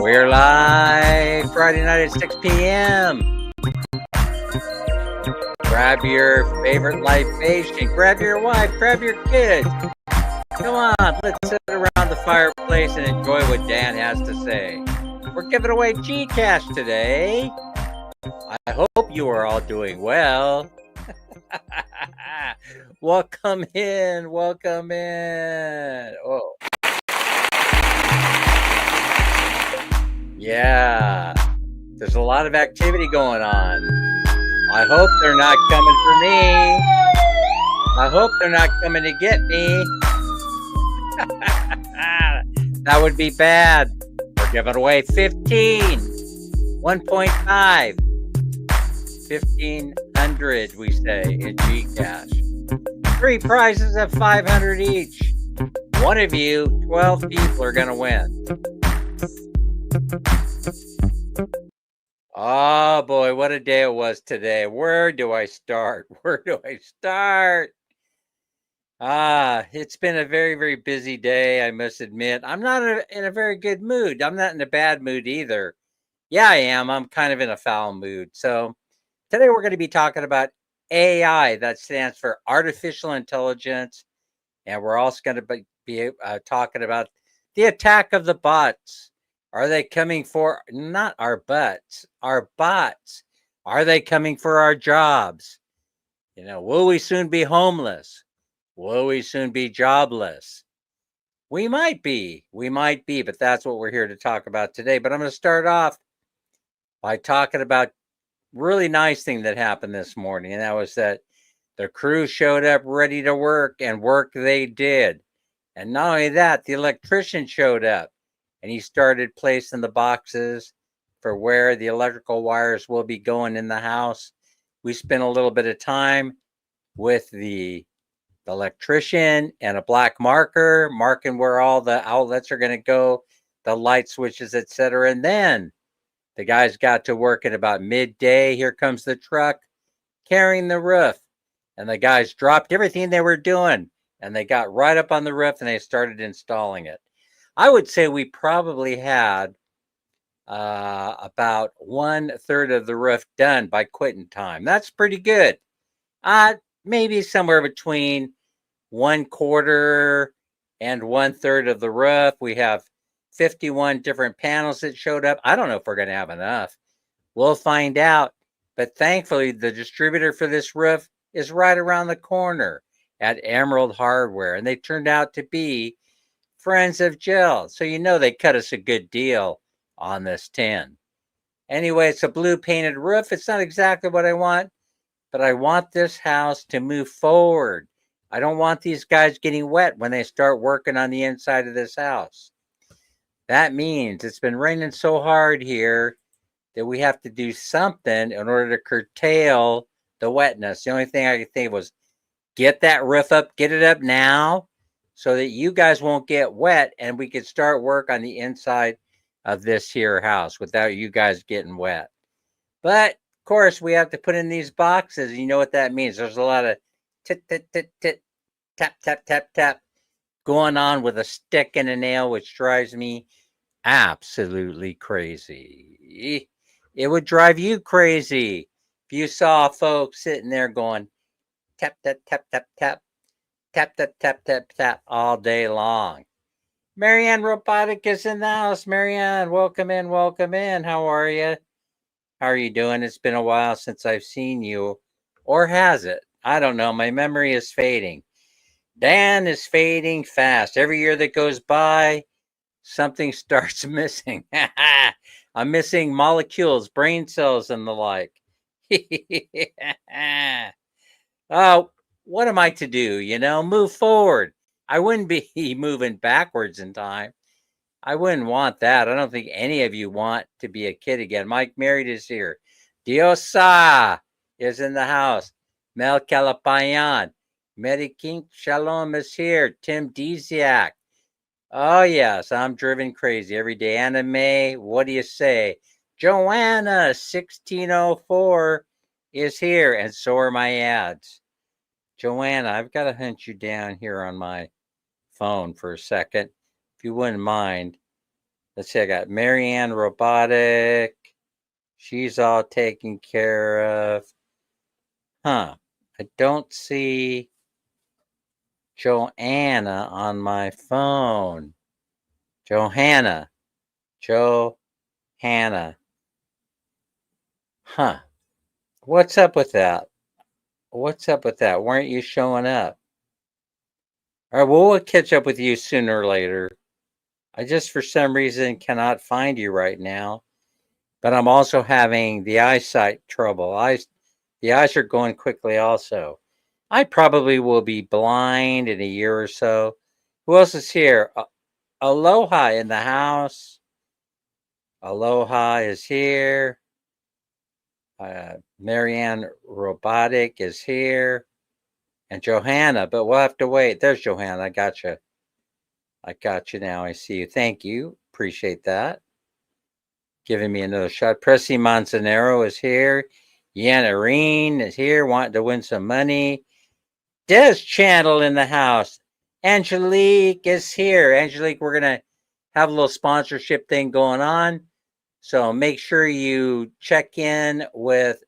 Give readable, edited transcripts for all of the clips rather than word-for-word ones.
We're live Friday night at 6 p.m. Grab your favorite libation, grab your wife, grab your kids. Come on, let's sit around the fireplace and enjoy what Dan has to say. We're giving away GCASH today. I hope you are all doing well. Welcome in, welcome in. Oh. Yeah, there's a lot of activity going on. I hope they're not coming for me. I hope they're not coming to get me. That would be bad. We're giving away 1.5, 1,500, we say, in GCASH. 3 prizes of 500 each. One of you, 12 people are going to win. Oh boy, what a day it was today. Where do I start? It's been a very, very busy day, I must admit. I'm not in a very good mood. I'm not in a bad mood either. Yeah, I am. I'm kind of in a foul mood. So today we're going to be talking about AI. That stands for artificial intelligence. And we're also going to be talking about the attack of the bots. Are they coming for not our butts, our bots? Are they coming for our jobs? Will we soon be homeless? Will we soon be jobless? We might be, but that's what we're here to talk about today. But I'm going to start off by talking about really nice thing that happened this morning. And that was that the crew showed up ready to work, and work they did. And not only that, the electrician showed up. And he started placing the boxes for where the electrical wires will be going in the house. We spent a little bit of time with the electrician and a black marker, marking where all the outlets are going to go, the light switches, etc. And then the guys got to work at about midday. Here comes the truck carrying the roof. And the guys dropped everything they were doing, and they got right up on the roof and they started installing it. I would say we probably had about 1/3 of the roof done by quitting time. That's pretty good. Maybe somewhere between 1/4 and 1/3 of the roof. We have 51 different panels that showed up. I don't know if we're going to have enough. We'll find out. But thankfully, the distributor for this roof is right around the corner at Emerald Hardware. And they turned out to be friends of Jill. So they cut us a good deal on this tin. Anyway, it's a blue painted roof. It's not exactly what I want, but I want this house to move forward. I don't want these guys getting wet when they start working on the inside of this house. That means it's been raining so hard here that we have to do something in order to curtail the wetness. The only thing I could think was get that roof up, get it up now, so that you guys won't get wet and we could start work on the inside of this here house without you guys getting wet. But of course, we have to put in these boxes. You know what that means. There's a lot of tit, tit, tit, tit, tap, tap, tap, tap going on with a stick and a nail, which drives me absolutely crazy. It would drive you crazy if you saw folks sitting there going tap, tap, tap, tap, tap. Tap, tap, tap, tap, tap all day long. Marianne Robotic is in the house. Marianne, welcome in, welcome in. How are you? How are you doing? It's been a while since I've seen you. Or has it? I don't know. My memory is fading. Dan is fading fast. Every year that goes by, something starts missing. I'm missing molecules, brain cells, and the like. Oh, what am I to do? Move forward. I wouldn't be moving backwards in time. I wouldn't want that. I don't think any of you want to be a kid again. Mike Married is here. Diosa is in the house. Mel Calapayan. Mary King Shalom is here. Tim Desiak. Oh, yes, I'm driven crazy every day. Anime, what do you say? Joanna, 1604, is here, and so are my ads. Joanna, I've got to hunt you down here on my phone for a second, if you wouldn't mind. Let's see, I got Marianne Robotic. She's all taken care of. I don't see Joanna on my phone. Johanna. What's up with that? Why aren't you showing up? All right, well, we'll catch up with you sooner or later. I just, for some reason, cannot find you right now. But I'm also having the eyesight trouble. The eyes are going quickly also. I probably will be blind in a year or so. Who else is here? Aloha in the house. Aloha is here. Marianne Robotic is here. And Johanna, but we'll have to wait. There's Johanna. I got you now. I see you. Thank you. Appreciate that. Giving me another shot. Pressy Manzanero is here. Yana Reen is here, wanting to win some money. Des Channel in the house. Angelique is here. Angelique, we're going to have a little sponsorship thing going on. So make sure you check in with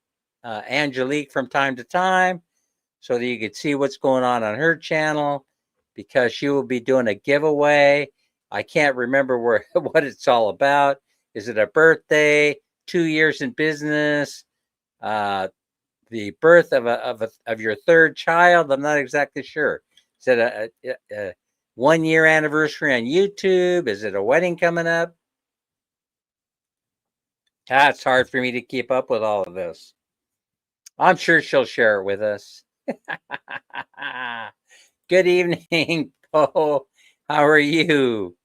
Angelique from time to time so that you can see what's going on her channel, because she will be doing a giveaway. I can't remember what it's all about. Is it a birthday, 2 years in business, the birth of your third child? I'm not exactly sure. Is it a 1 year anniversary on YouTube? Is it a wedding coming up? It's hard for me to keep up with all of this. I'm sure she'll share it with us. Good evening, Poe. How are you?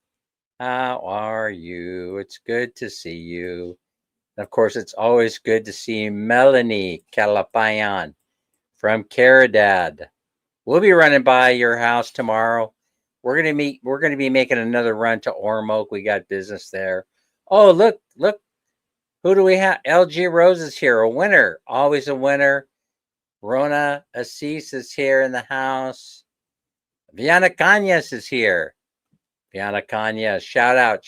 It's good to see you. And of course, it's always good to see Melanie Calapayan from Caridad. We'll be running by your house tomorrow. We're gonna be making another run to Ormoc. We got business there. Oh, look. Who do we have? LG Rose is here, a winner. Always a winner. Rona Assis is here in the house. Viana Cañas is here. Viana Cañas, shout out.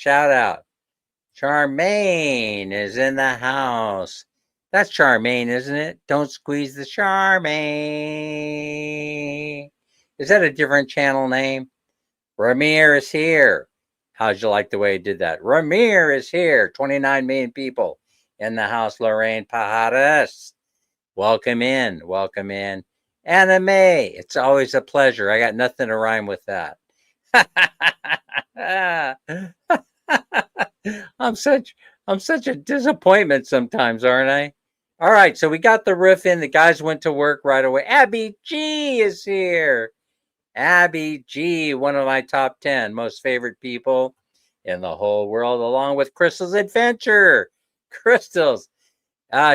Charmaine is in the house. That's Charmaine, isn't it? Don't squeeze the Charmaine. Is that a different channel name? Ramir is here. How'd you like the way he did that? Ramir is here. 29 million people in the house. Lorraine Pajares. Welcome in. Anime. It's always a pleasure. I got nothing to rhyme with that. I'm such a disappointment sometimes, aren't I? All right, so we got the riff in. The guys went to work right away. Abby G is here. Abby G, one of my top 10 most favorite people in the whole world, along with Crystal's Adventure. Crystals,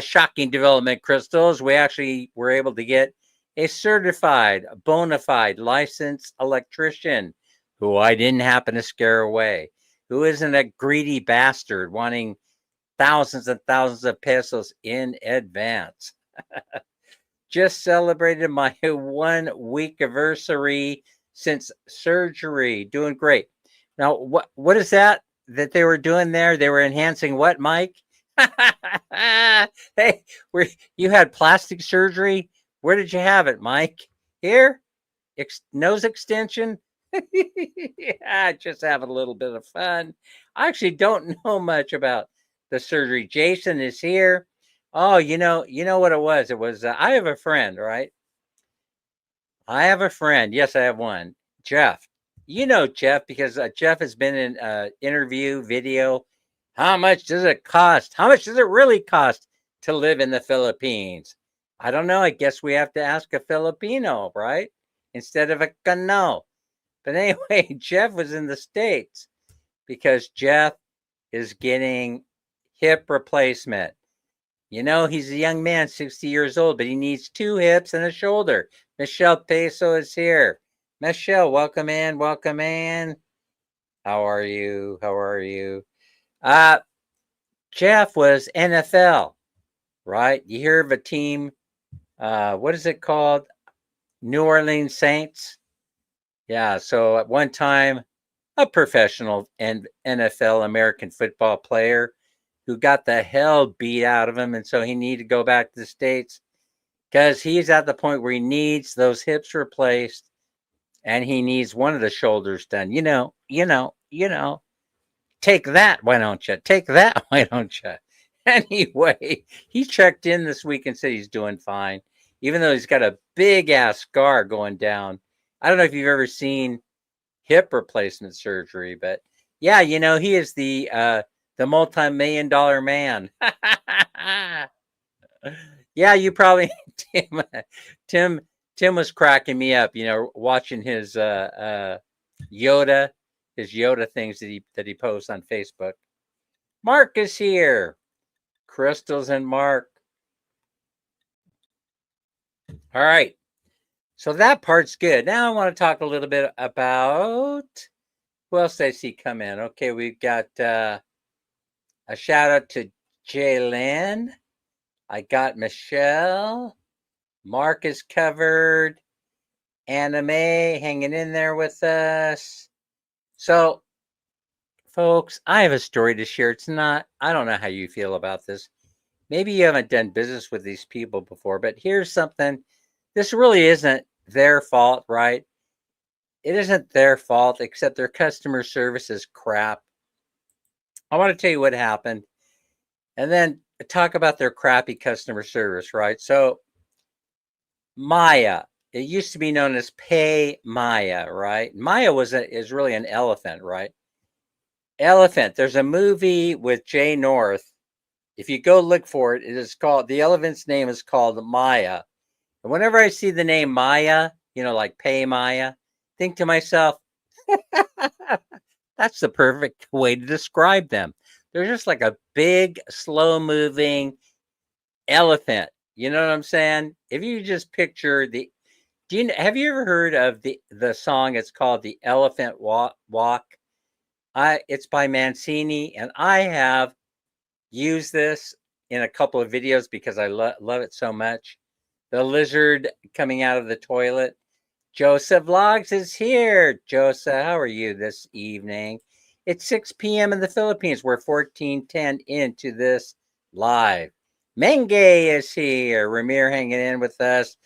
shocking development, Crystals. We actually were able to get a certified, bona fide, licensed electrician who I didn't happen to scare away, who isn't a greedy bastard wanting thousands and thousands of pesos in advance. Just celebrated my 1 week anniversary since surgery. Doing great. Now, what is that they were doing there? They were enhancing what, Mike? Hey, you had plastic surgery? Where did you have it, Mike? Here? Nose extension? Yeah, just having a little bit of fun. I actually don't know much about the surgery. Jason is here. Oh, you know what it was? It was I have a friend, right? I have a friend. Yes, I have one. Jeff. You know Jeff because Jeff has been in interview video How much does it cost? How much does it really cost to live in the Philippines? I don't know. I guess we have to ask a Filipino, right? Instead of a Kano. But anyway, Jeff was in the States because Jeff is getting hip replacement. You know, he's a young man, 60 years old, but he needs 2 hips and a shoulder. Michelle Peso is here. Michelle, welcome in. Welcome in. How are you? How are you? Jeff was NFL, right? You hear of a team, what is it called? New Orleans Saints. Yeah, so at one time, a professional and NFL American football player who got the hell beat out of him. And so he needed to go back to the States because he's at the point where he needs those hips replaced and he needs one of the shoulders done. Take that, why don't you? Take that, why don't you? Anyway, he checked in this week and said he's doing fine, even though he's got a big ass scar going down. I don't know if you've ever seen hip replacement surgery, but yeah, he is the multi-million-dollar man. Yeah, you probably Tim Tim was cracking me up, watching his Yoda things that he posts on Facebook. Mark is here. Crystals and Mark. All right. So that part's good. Now I want to talk a little bit about who else I see come in. Okay, we've got a shout out to Jalen. I got Michelle. Mark is covered. Anime hanging in there with us. So, folks, I have a story to share. I don't know how you feel about this. Maybe you haven't done business with these people before, but here's something. This really isn't their fault, right? It isn't their fault, except their customer service is crap. I want to tell you what happened and then talk about their crappy customer service, right? So, Maya, it used to be known as Pay Maya, right? Maya is really an elephant, right? Elephant. There's a movie with Jay North. If you go look for it, the elephant's name is called Maya. And whenever I see the name Maya, like Pay Maya, think to myself, that's the perfect way to describe them. They're just like a big, slow-moving elephant. You know what I'm saying? If you just picture have you ever heard of the song? It's called The Elephant Walk. It's by Mancini, and I have used this in a couple of videos because I love it so much. The lizard coming out of the toilet. Joseph Vlogs is here. Joseph, how are you this evening? It's 6 p.m. in the Philippines. We're 14:10 into this live. Menge is here. Ramir hanging in with us.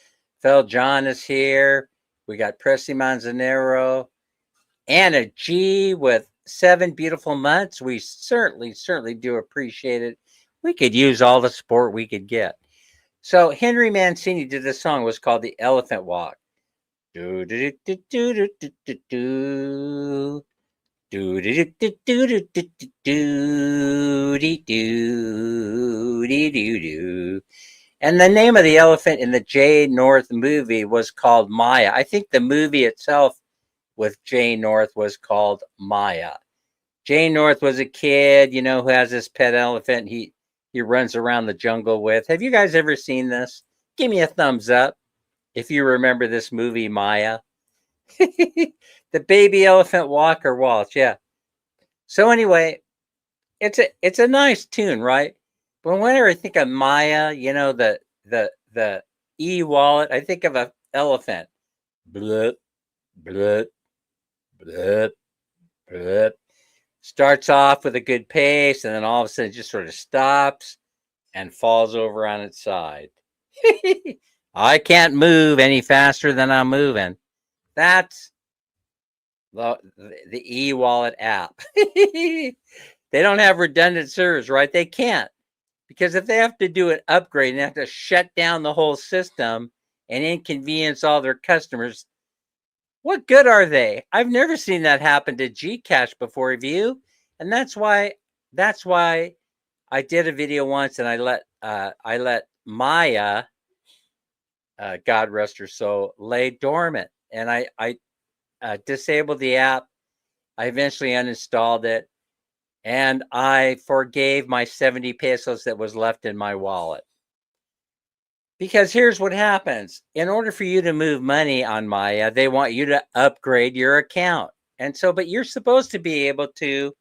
Phil John is here. We got Pressy Manzanero. Anna G with 7 beautiful months. We certainly do appreciate it. We could use all the support we could get. So Henry Mancini did this song. It was called The Elephant Walk. Do do do do do do do do. Do do do do do do do do do. And the name of the elephant in the Jay North movie was called Maya. I think the movie itself with Jay North was called Maya. Jay North was a kid, who has this pet elephant he runs around the jungle with. Have you guys ever seen this? Give me a thumbs up if you remember this movie, Maya. The baby elephant walk or waltz, yeah. So anyway, it's a nice tune, right? But whenever I think of Maya, the e-wallet, I think of an elephant. Blup, blup, blup, blup. Starts off with a good pace, and then all of a sudden it just sort of stops and falls over on its side. I can't move any faster than I'm moving. That's the e-wallet app. They don't have redundant servers, right? They can't. Because if they have to do an upgrade and have to shut down the whole system and inconvenience all their customers, what good are they? I've never seen that happen to GCASH before, have you? And that's why That's why I did a video once and I let Maya, God rest her soul, lay dormant, and I disabled the app. I eventually uninstalled it, and I forgave my 70 pesos that was left in my wallet. Because here's what happens. In order for you to move money on Maya, they want you to upgrade your account. And so, but you're supposed to be able to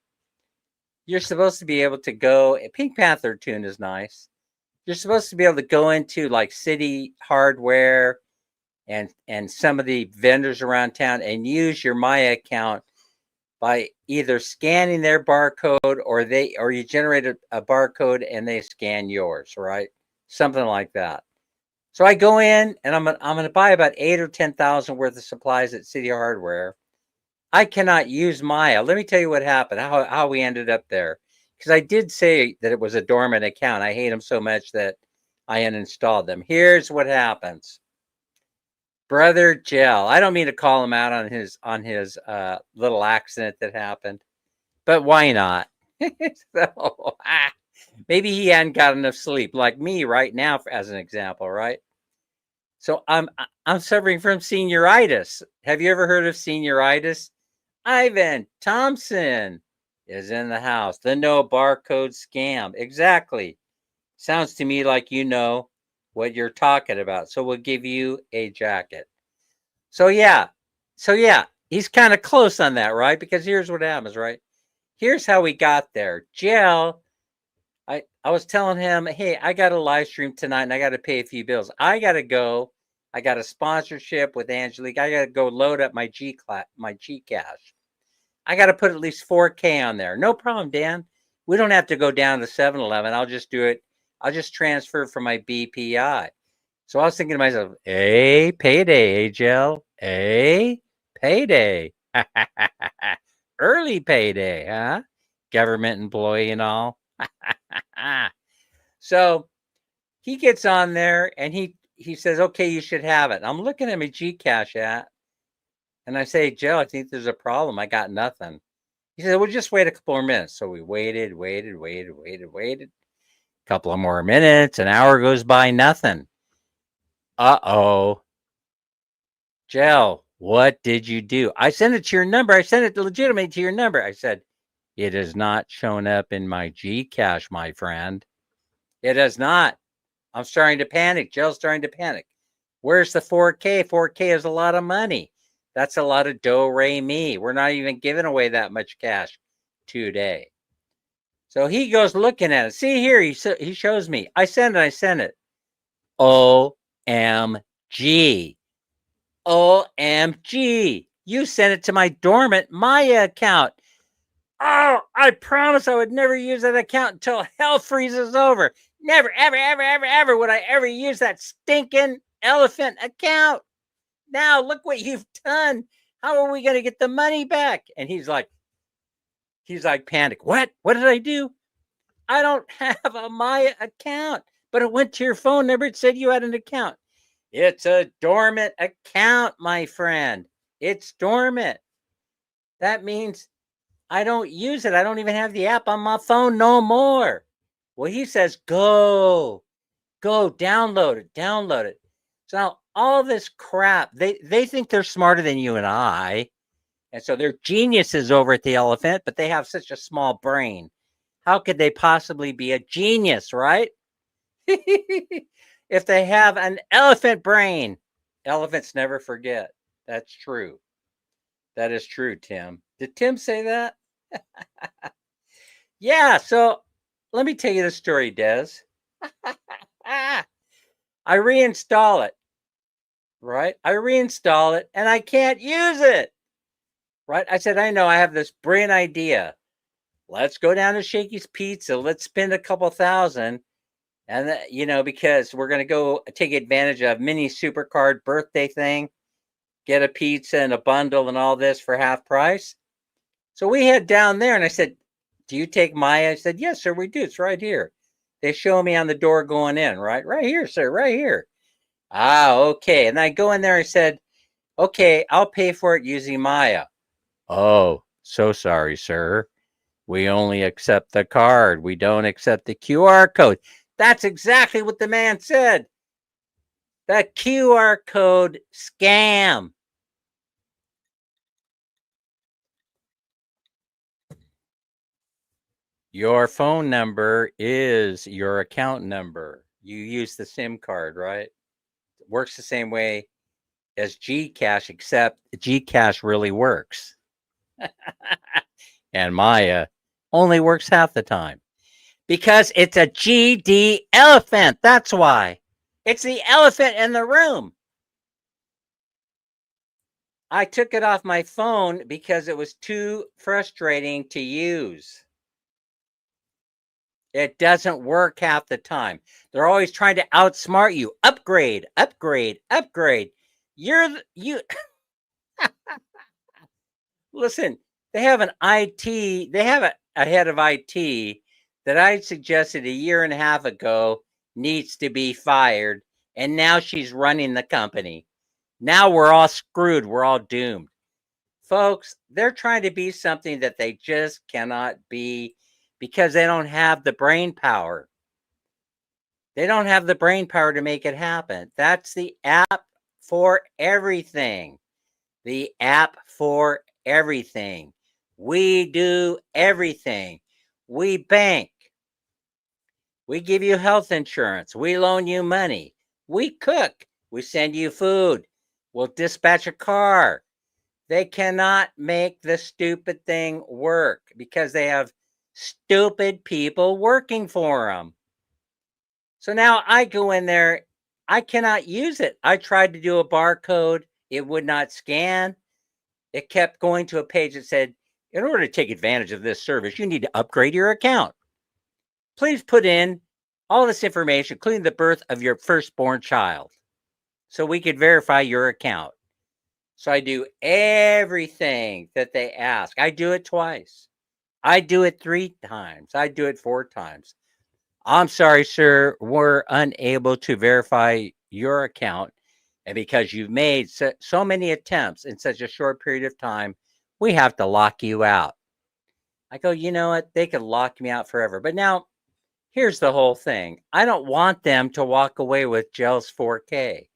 go. Pink Panther tune is nice. You're supposed to be able to go into like City Hardware and some of the vendors around town and use your Maya account by either scanning their barcode or you generate a barcode and they scan yours, right? Something like that. So I go in and I'm gonna buy about 8 or 10,000 worth of supplies at City Hardware. I cannot use Maya. Let me tell you what happened. How we ended up there, because I did say that it was a dormant account. I hate them so much that I uninstalled them. Here's what happens. Brother Gel. I don't mean to call him out on his little accident that happened, but why not? So, maybe he hadn't got enough sleep, like me right now, as an example, right? So I'm suffering from senioritis. Have you ever heard of senioritis? Ivan Thompson is in the house. The no barcode scam. Exactly. Sounds to me like you know what you're talking about. So we'll give you a jacket. So yeah. He's kind of close on that, right? Because here's what happens, right? Here's how we got there. Gel, I was telling him, hey, I got a live stream tonight and I got to pay a few bills. I got to go. I got a sponsorship with Angelique. I got to go load up my GCASH. I got to put at least 4K on there. No problem, Dan. We don't have to go down to 7-Eleven. I'll just do it. I'll just transfer from my BPI. So I was thinking to myself, hey, payday, Agel. Hey, payday. Early payday, huh? Government employee and all. So he gets on there and he says, okay, you should have it. I'm looking at my GCash app and I say, Joe, I think there's a problem. I got nothing. He said, well, just wait a couple more minutes. So we waited. A couple of more minutes. An hour goes by, nothing. Uh-oh. Joe, what did you do? I sent it to your number. I sent it legitimately to your number. I said, it has not shown up in my GCash, my friend. It has not. I'm starting to panic. Joe's starting to panic. Where's the 4K? 4K is a lot of money. That's a lot of do-re-mi. We're not even giving away that much cash today. So he goes looking at it. See here, he shows me. I sent it. OMG. OMG. You sent it to my dormant Maya account. Oh, I promise I would never use that account until hell freezes over. Never, ever would I ever use that stinking elephant account. Now look what you've done. How are we going to get the money back? And he's like panic. What did I do? I don't have a Maya account, but it went to your phone number. It said you had an account. It's a dormant account, my friend. It's dormant. That means I don't use it. I don't even have the app on my phone no more. Well, he says, go, download it. So now all this crap, they think they're smarter than you and I. And so they're geniuses over at the elephant, but they have such a small brain. How could they possibly be a genius, right? If they have an elephant brain. Elephants never forget. That's true. That is true, Tim. Did Tim say that? Yeah, so let me tell you the story, Des. I reinstall it, right? I reinstall it and I can't use it, right? I said, I know, I have this brilliant idea. Let's go down to Shakey's Pizza. Let's spend a couple thousand. And, because we're going to go take advantage of Minnie Supercard birthday thing, get a pizza and a bundle and all this for half price. So we head down there and I said, do you take Maya? I said, yes, sir, we do. It's right here. They show me on the door going in, right? Right here, sir, right here. Ah, okay. And I go in there and said, okay, I'll pay for it using Maya. Oh, so sorry, sir. We only accept the card. We don't accept the QR code. That's exactly what the man said. The QR code scam. Your phone number is your account number. You use the SIM card, right? It works the same way as GCASH, except GCASH really works. And Maya only works half the time because it's a GD elephant. That's why. It's the elephant in the room. I took it off my phone because it was too frustrating to use. It doesn't work half the time. They're always trying to outsmart you. Upgrade, upgrade, upgrade. You listen, they have an IT, they have a head of IT that I suggested a year and a half ago needs to be fired, and now she's running the company. Now we're all screwed. We're all doomed. Folks, they're trying to be something that they just cannot be because they don't have the brain power. They don't have the brain power to make it happen. That's the app for everything. The app for everything. We do everything. We bank. We give you health insurance. We loan you money. We cook. We send you food. We'll dispatch a car. They cannot make the stupid thing work because they have stupid people working for them. So now I go in there. I cannot use it. I tried to do a barcode. It would not scan. It kept going to a page that said, in order to take advantage of this service, you need to upgrade your account. Please put in all this information, including the birth of your firstborn child, so we could verify your account. So I do everything that they ask. I do it twice. I do it 3 times. I do it 4 times. I'm sorry, sir, we're unable to verify your account. And because you've made so many attempts in such a short period of time, we have to lock you out. I go, you know what? They could lock me out forever. But now, here's the whole thing. I don't want them to walk away with Gel's 4K.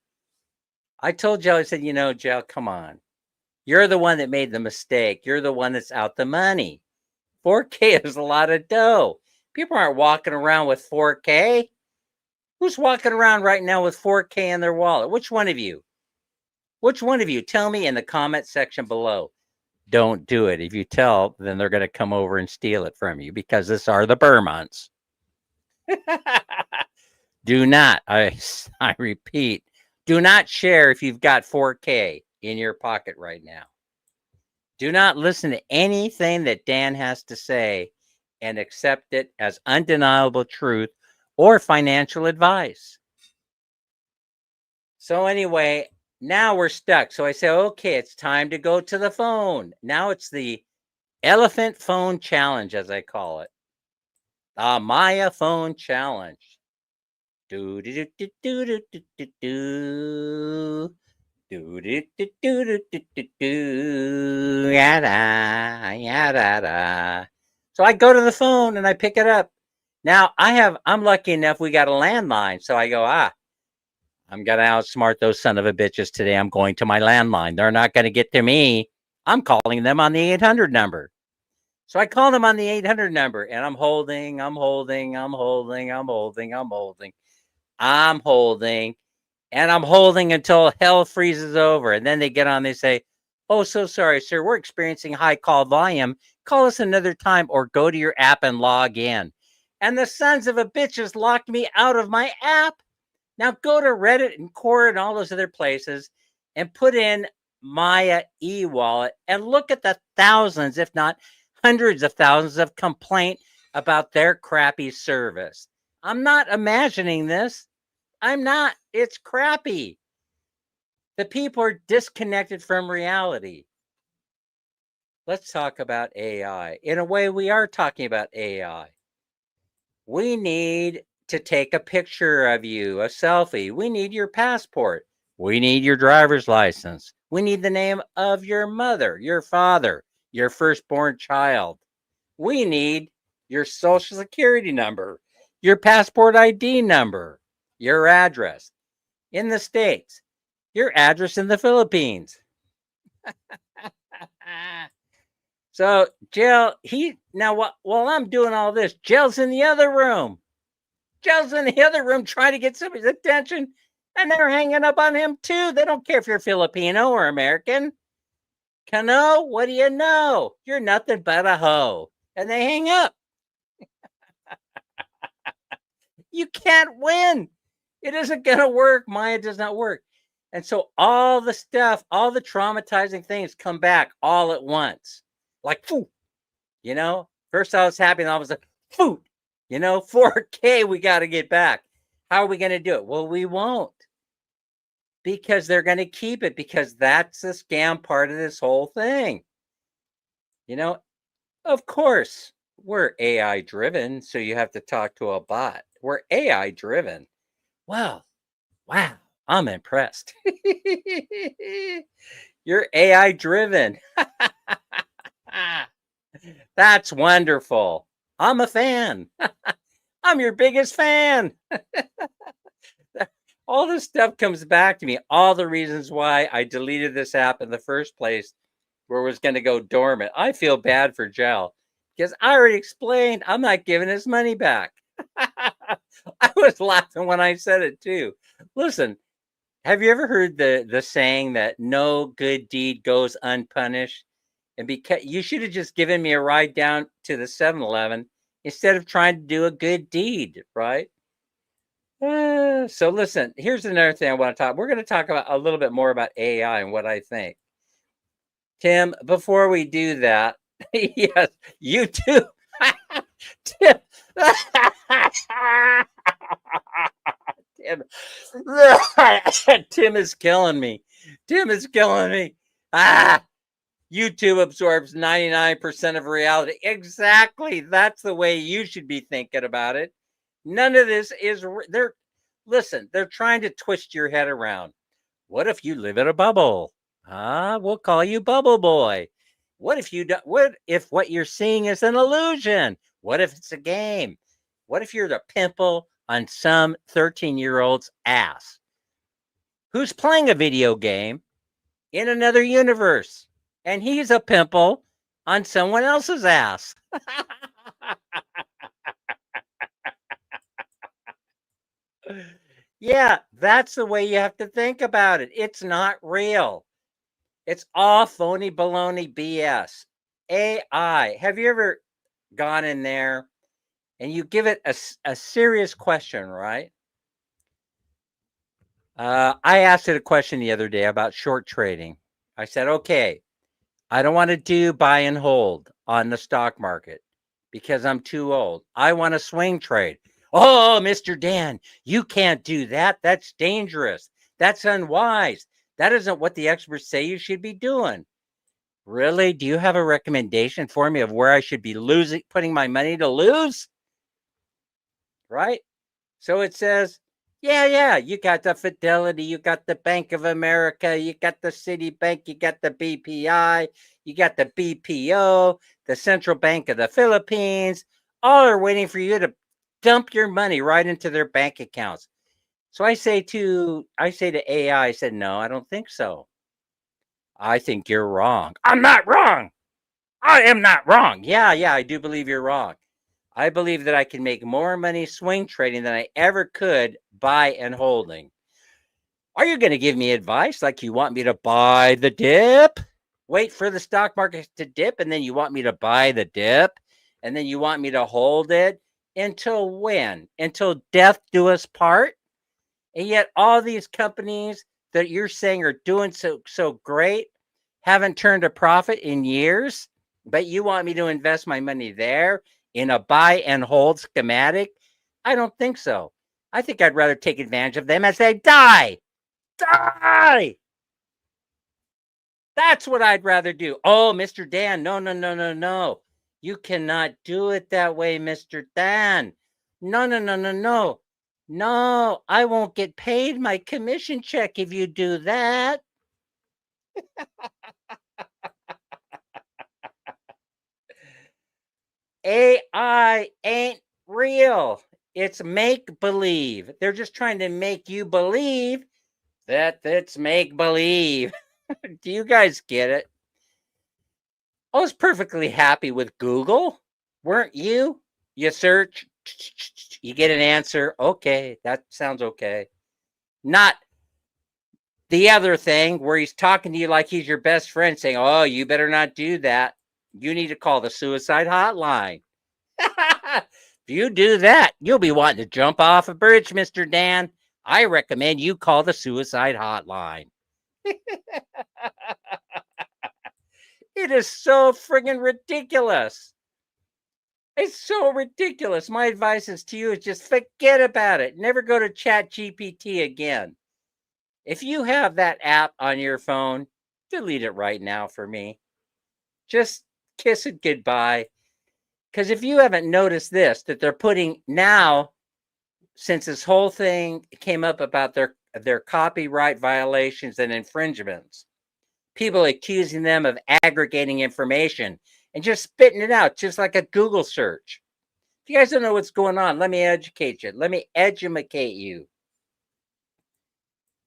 I told Gel, I said, you know, Gel, come on. You're the one that made the mistake. You're the one that's out the money. 4K is a lot of dough. People aren't walking around with 4K. Who's walking around right now with 4K in their wallet? Which one of you? Which one of you? Tell me in the comment section below. Don't do it. If you tell, then they're going to come over and steal it from you because this are the Burr months. Do not, I repeat, do not share if you've got 4K in your pocket right now. Do not listen to anything that Dan has to say and accept it as undeniable truth or financial advice. So anyway, now we're stuck. So I say, okay, it's time to go to the phone. Now it's the elephant phone challenge, as I call it. The Maya phone challenge. Do do do do do do do do. Do do do do do do do. Yada yada. So I go to the phone and I pick it up. Now I'm lucky enough we got a landline. So I go, I'm gonna outsmart those son of a bitches today. I'm going to my landline. They're not gonna get to me. I'm calling them on the 800 number. So I call them on the 800 number and I'm holding until hell freezes over. And then they get on, they say, oh, so sorry, sir. We're experiencing high call volume. Call us another time or go to your app and log in. And the sons of a bitches locked me out of my app. Now go to Reddit and Quora and all those other places and put in Maya e-wallet and look at the thousands, if not hundreds of thousands of complaints about their crappy service. I'm not imagining this. I'm not. It's crappy. The people are disconnected from reality. Let's talk about AI. In a way, we are talking about AI. We need to take a picture of you, a selfie. We need your passport. We need your driver's license. We need the name of your mother, your father, your firstborn child. We need your social security number, your passport ID number, your address in the States, your address in the Philippines. So Jill, while I'm doing all this, Jill's in the other room. Jill's in the other room trying to get somebody's attention, and they're hanging up on him too. They don't care if you're Filipino or American. Kano, what do you know? You're nothing but a hoe. And they hang up. You can't win. It isn't going to work. Maya does not work. And so all the stuff, all the traumatizing things come back all at once. Like, foo, first I was happy and all of a sudden, foo, 4K, we got to get back. How are we going to do it? Well, we won't. Because they're going to keep it, because that's the scam part of this whole thing. Of course, we're AI driven, so you have to talk to a bot. We're AI driven. Wow, I'm impressed. You're AI driven. That's wonderful. I'm a fan. I'm your biggest fan. All this stuff comes back to me. All the reasons why I deleted this app in the first place, where it was going to go dormant. I feel bad for Gel because I already explained I'm not giving his money back. I was laughing when I said it too. Listen, have you ever heard the saying that no good deed goes unpunished? And because you should have just given me a ride down to the 7-Eleven instead of trying to do a good deed, right? So listen, here's another thing I want to talk. We're going to talk about a little bit more about AI and what I think. Tim, before we do that, yes, you too. Tim. Tim is killing me. Tim is killing me. YouTube absorbs 99% of reality. Exactly. That's the way you should be thinking about it. None of this is they're trying to twist your head around. What if you live in a bubble? We'll call you Bubble Boy. What if what you're seeing is an illusion? What if it's a game? What if you're the pimple on some 13-year-old's ass who's playing a video game in another universe, and he's a pimple on someone else's ass? Yeah, that's the way you have to think about it. It's not real. It's all phony baloney BS. AI. Have you ever gone in there and you give it a serious question, right? I asked it a question the other day about short trading. I said, okay, I don't want to do buy and hold on the stock market because I'm too old. I want to swing trade. Oh, Mr. Dan, you can't do that. That's dangerous. That's unwise. That isn't what the experts say you should be doing. Really? Do you have a recommendation for me of where I should be putting my money to lose? Right? So it says, yeah, you got the Fidelity, you got the Bank of America, you got the Citibank, you got the BPI, you got the BPO, the Central Bank of the Philippines. All are waiting for you to dump your money right into their bank accounts. So I say to AI, I said, no, I don't think so. I think you're wrong. I'm not wrong. I am not wrong. Yeah, I do believe you're wrong. I believe that I can make more money swing trading than I ever could buy and holding. Are you going to give me advice like you want me to buy the dip? Wait for the stock market to dip, and then you want me to buy the dip, and then you want me to hold it until when? Until death do us part? And yet all these companies that you're saying are doing so great haven't turned a profit in years, but you want me to invest my money there in a buy and hold schematic? I don't think so. I think I'd rather take advantage of them as they die. Die! That's what I'd rather do. Oh, Mr. Dan, no. You cannot do it that way, Mr. Dan. No. No, I won't get paid my commission check if you do that. AI ain't real. It's make believe. They're just trying to make you believe that it's make believe. Do you guys get it? I was perfectly happy with Google. Weren't you? You search, you get an answer. Okay, that sounds okay. Not the other thing where he's talking to you like he's your best friend saying, oh, you better not do that. You need to call the suicide hotline. If you do that, you'll be wanting to jump off a bridge, Mr. Dan. I recommend you call the suicide hotline. It is so friggin' ridiculous. It's so ridiculous. My advice is to you is just forget about it. Never go to ChatGPT again. If you have that app on your phone, delete it right now for me. Just kiss it goodbye. Because if you haven't noticed this, that they're putting now, since this whole thing came up about their copyright violations and infringements, people accusing them of aggregating information and just spitting it out, just like a Google search. If you guys don't know what's going on, let me educate you. Let me edumacate you.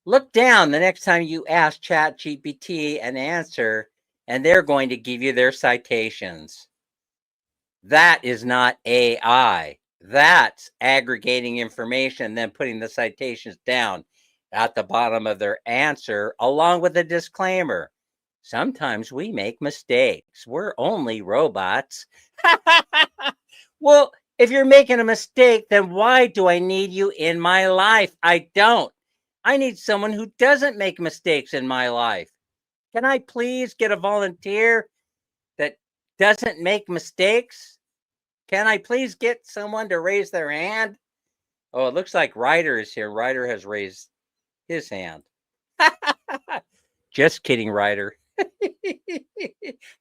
Look down the next time you ask ChatGPT an answer, and they're going to give you their citations. That is not AI. That's aggregating information, then putting the citations down at the bottom of their answer, along with a disclaimer. Sometimes we make mistakes. We're only robots. Well, if you're making a mistake, then why do I need you in my life? I don't. I need someone who doesn't make mistakes in my life. Can I please get a volunteer that doesn't make mistakes? Can I please get someone to raise their hand? Oh, it looks like Ryder is here. Ryder has raised his hand. Just kidding, Ryder.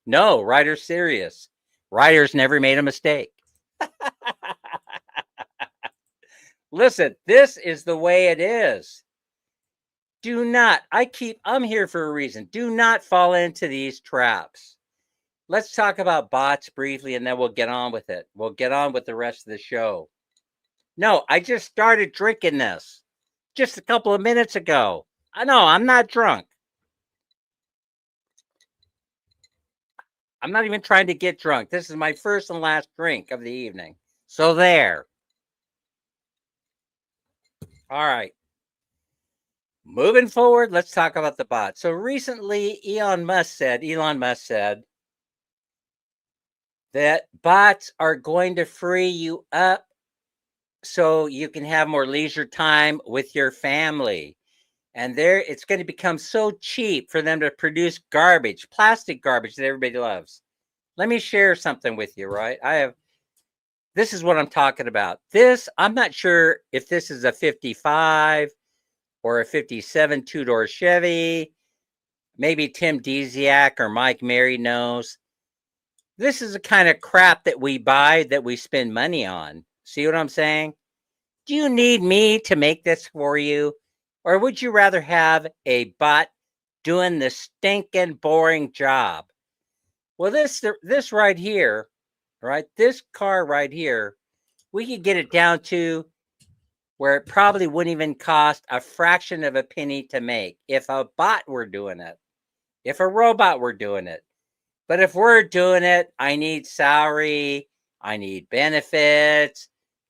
No, Ryder's serious. Ryder's never made a mistake. Listen, this is the way it is. Do not, I'm here for a reason. Do not fall into these traps. Let's talk about bots briefly and then we'll get on with it. We'll get on with the rest of the show. No, I just started drinking this just a couple of minutes ago. I know, I'm not drunk. I'm not even trying to get drunk. This is my first and last drink of the evening. So there. All right. Moving forward, let's talk about the bot. So recently, Elon Musk said that bots are going to free you up so you can have more leisure time with your family. And it's going to become so cheap for them to produce garbage, plastic garbage that everybody loves. Let me share something with you, right? This is what I'm talking about. I'm not sure if this is a 55 or a 57 two-door Chevy. Maybe Tim Desiak or Mike Mary knows. This is the kind of crap that we buy that we spend money on. See what I'm saying? Do you need me to make this for you? Or would you rather have a bot doing the stinking boring job? Well, this right here, right? This car right here, we could get it down to where it probably wouldn't even cost a fraction of a penny to make if a bot were doing it, if a robot were doing it. But if we're doing it, I need salary, I need benefits,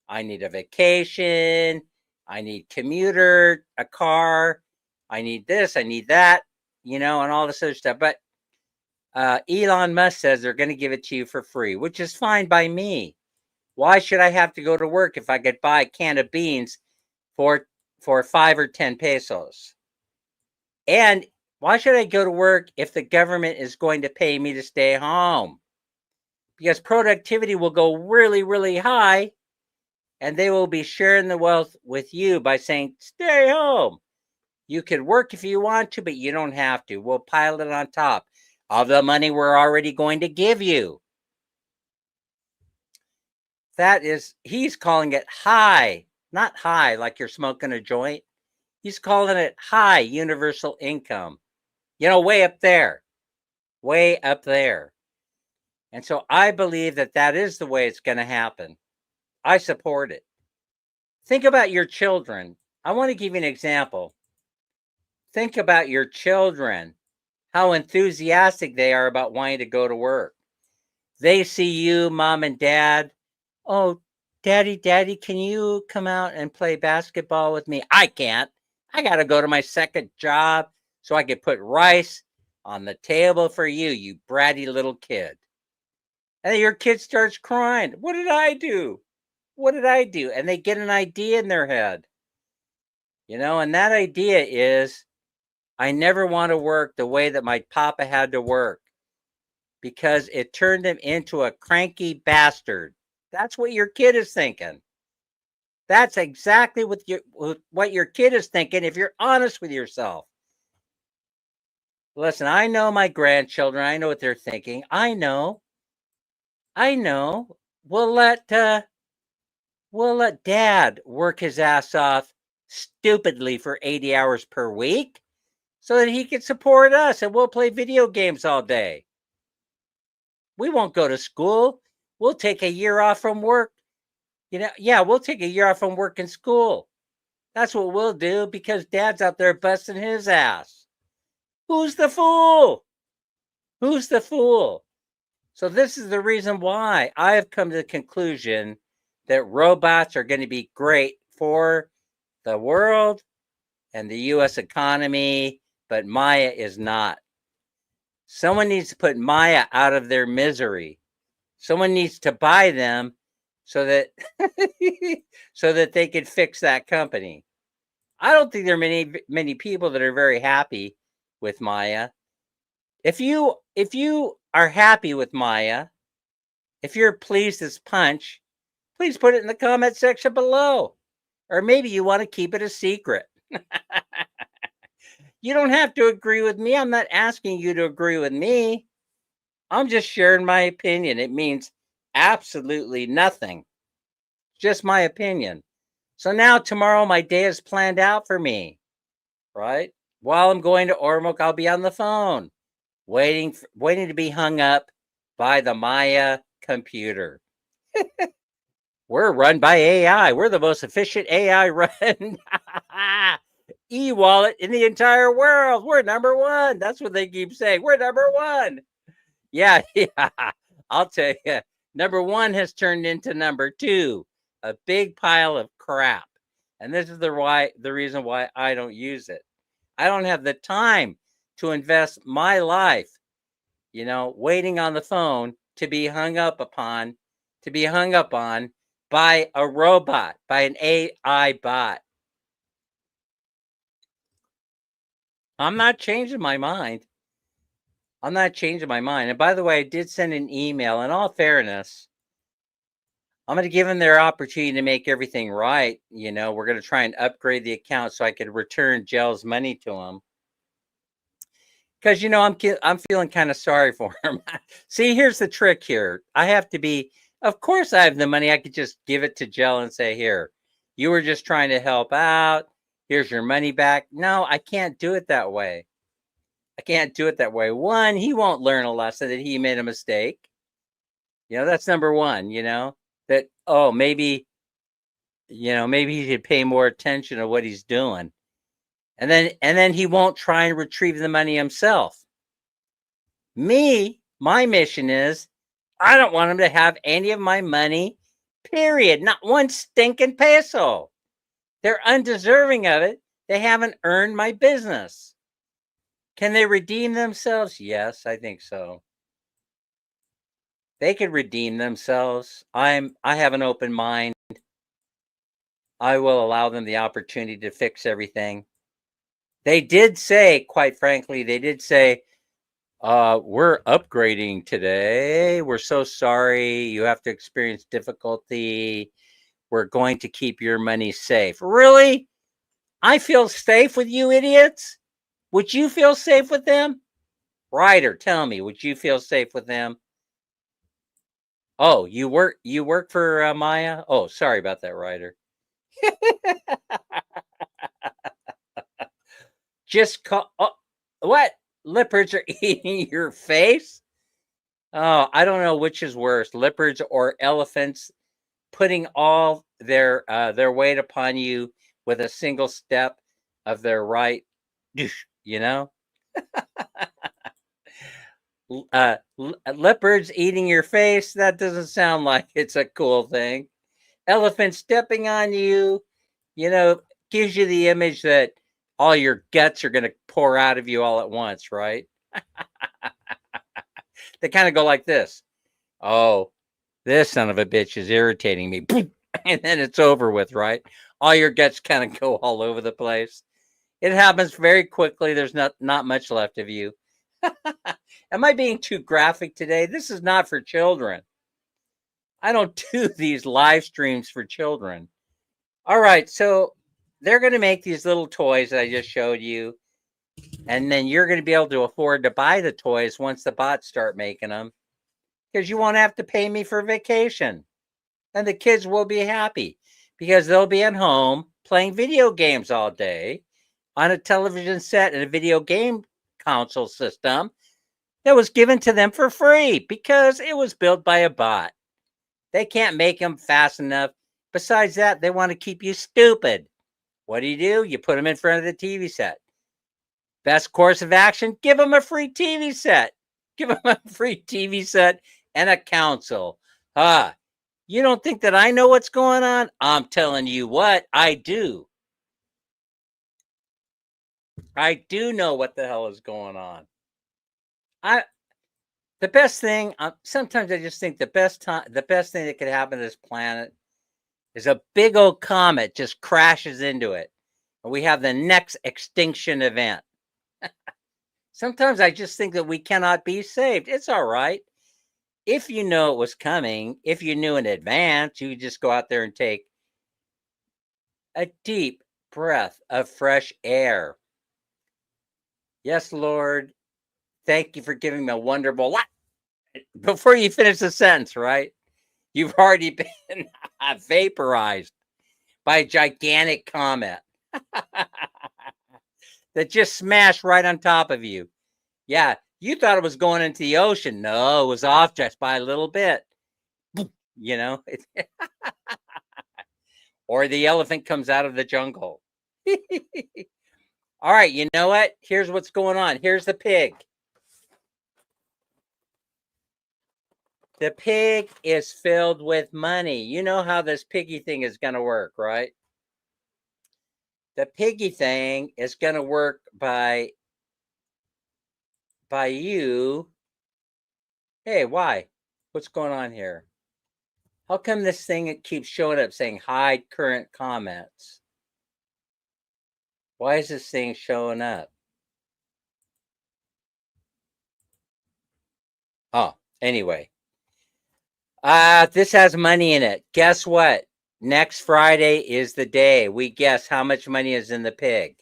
I need a vacation, I need commuter, a car, I need this, I need that, and all this other stuff. But Elon Musk says they're going to give it to you for free, which is fine by me. Why should I have to go to work if I could buy a can of beans for 5 or 10 pesos? And why should I go to work if the government is going to pay me to stay home? Because productivity will go really, really high, and they will be sharing the wealth with you by saying, stay home. You can work if you want to, but you don't have to. We'll pile it on top of the money we're already going to give you. He's calling it high, not high like you're smoking a joint. He's calling it high universal income. Way up there. Way up there. And so I believe that that is the way it's going to happen. I support it. Think about your children. I want to give you an example. Think about your children, how enthusiastic they are about wanting to go to work. They see you, mom and dad. Oh, daddy, can you come out and play basketball with me? I can't. I got to go to my second job so I can put rice on the table for you, you bratty little kid. And then your kid starts crying. What did I do? What did I do? And they get an idea in their head. And that idea is, I never want to work the way that my papa had to work because it turned him into a cranky bastard. That's what your kid is thinking. That's exactly what your kid is thinking if you're honest with yourself. Listen, I know my grandchildren. I know what they're thinking. I know. We'll let dad work his ass off stupidly for 80 hours per week so that he can support us, and we'll play video games all day. We won't go to school. We'll take a year off from work. We'll take a year off from work and school. That's what we'll do because dad's out there busting his ass. Who's the fool? Who's the fool? So this is the reason why I have come to the conclusion that robots are going to be great for the world and the U.S. economy, but Maya is not. Someone needs to put Maya out of their misery. Someone needs to buy them so that they can fix that company. I don't think there are many people that are very happy with Maya. If you are happy with Maya, if you're pleased as punch, please put it in the comment section below. Or maybe you want to keep it a secret. You don't have to agree with me. I'm not asking you to agree with me. I'm just sharing my opinion. It means absolutely nothing. Just my opinion. So now tomorrow my day is planned out for me, right? While I'm going to Ormoc, I'll be on the phone, waiting to be hung up by the Maya computer. We're run by AI. We're the most efficient AI run e-wallet in the entire world. We're number one. That's what they keep saying. We're number one. Yeah. I'll tell you, number one has turned into number two, a big pile of crap. And this is the reason why I don't use it. I don't have the time to invest my life, waiting on the phone to be hung up on by a robot, by an AI bot. I'm not changing my mind. And by the way, I did send an email. In all fairness, I'm going to give them their opportunity to make everything right. We're going to try and upgrade the account so I could return Gel's money to him. Because, I'm feeling kind of sorry for him. See, here's the trick here. Of course I have the money. I could just give it to Gel and say, here, you were just trying to help out. Here's your money back. No, I can't do it that way. One, he won't learn a lesson that he made a mistake. That's number one, that, maybe he should pay more attention to what he's doing. And then he won't try and retrieve the money himself. My mission is, I don't want him to have any of my money, period. Not one stinking peso. They're undeserving of it. They haven't earned my business. Can they redeem themselves? Yes, I think so. They could redeem themselves. I have an open mind. I will allow them the opportunity to fix everything. They did say, quite frankly, we're upgrading today. We're so sorry. You have to experience difficulty. We're going to keep your money safe. Really? I feel safe with you idiots? Would you feel safe with them? Ryder, tell me, would you feel safe with them? Oh, you work for Maya? Oh, sorry about that, Ryder. Just call. Oh, what? Leopards are eating your face? Oh, I don't know which is worse, leopards or elephants putting all their weight upon you with a single step of their right, you know? Leopards eating your face, that doesn't sound like it's a cool thing. Elephant stepping on you, you know, gives you the image that all your guts are going to pour out of you all at once, right? They kind of go like this. Oh, this son of a bitch is irritating me. And then it's over with, right? All your guts kind of go all over the place. It happens very quickly. There's not much left of you. Am I being too graphic today? This is not for children. I don't do these live streams for children. All right, so they're going to make these little toys that I just showed you, and then you're going to be able to afford to buy the toys once the bots start making them, because you won't have to pay me for vacation. And the kids will be happy because they'll be at home playing video games all day on a television set and a video game console system that was given to them for free because it was built by a bot. They can't make them fast enough. Besides that, they want to keep you stupid. What do? You put them in front of the TV set. Best course of action, give them a free TV set. Give them a free TV set and a console. You don't think that I know what's going on? I'm telling you what, I do. I do know what the hell is going on. The best thing, sometimes I just think the best thing that could happen to this planet is a big old comet just crashes into it, and we have the next extinction event. Sometimes I just think that we cannot be saved. It's all right. If you know it was coming, if you knew in advance, you just go out there and take a deep breath of fresh air. Yes, Lord. Thank you for giving me a wonderful what? Before you finish the sentence, right? You've already been vaporized by a gigantic comet that just smashed right on top of you. Yeah, you thought it was going into the ocean. No, it was off just by a little bit. You know? Or the elephant comes out of the jungle. All right, you know what? Here's what's going on. Here's the pig. The pig is filled with money. You know how this piggy thing is going to work, right? The piggy thing is going to work by you. Hey, why? What's going on here? How come this thing keeps showing up saying hide current comments? Why is this thing showing up? Oh, anyway. This has money in it. Guess what? Next Friday is the day we guess how much money is in the pig.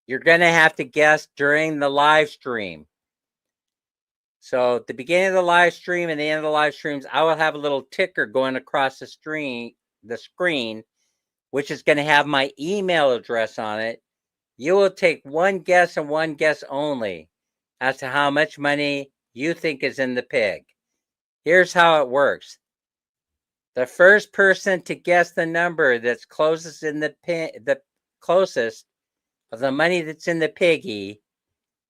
You're going to have to guess during the live stream. So at the beginning of the live stream and the end of the live streams, I will have a little ticker going across the screen, which is going to have my email address on it. You will take one guess and one guess only as to how much money you think is in the pig. Here's how it works. The first person to guess the number that's closest in the closest of the money that's in the piggy,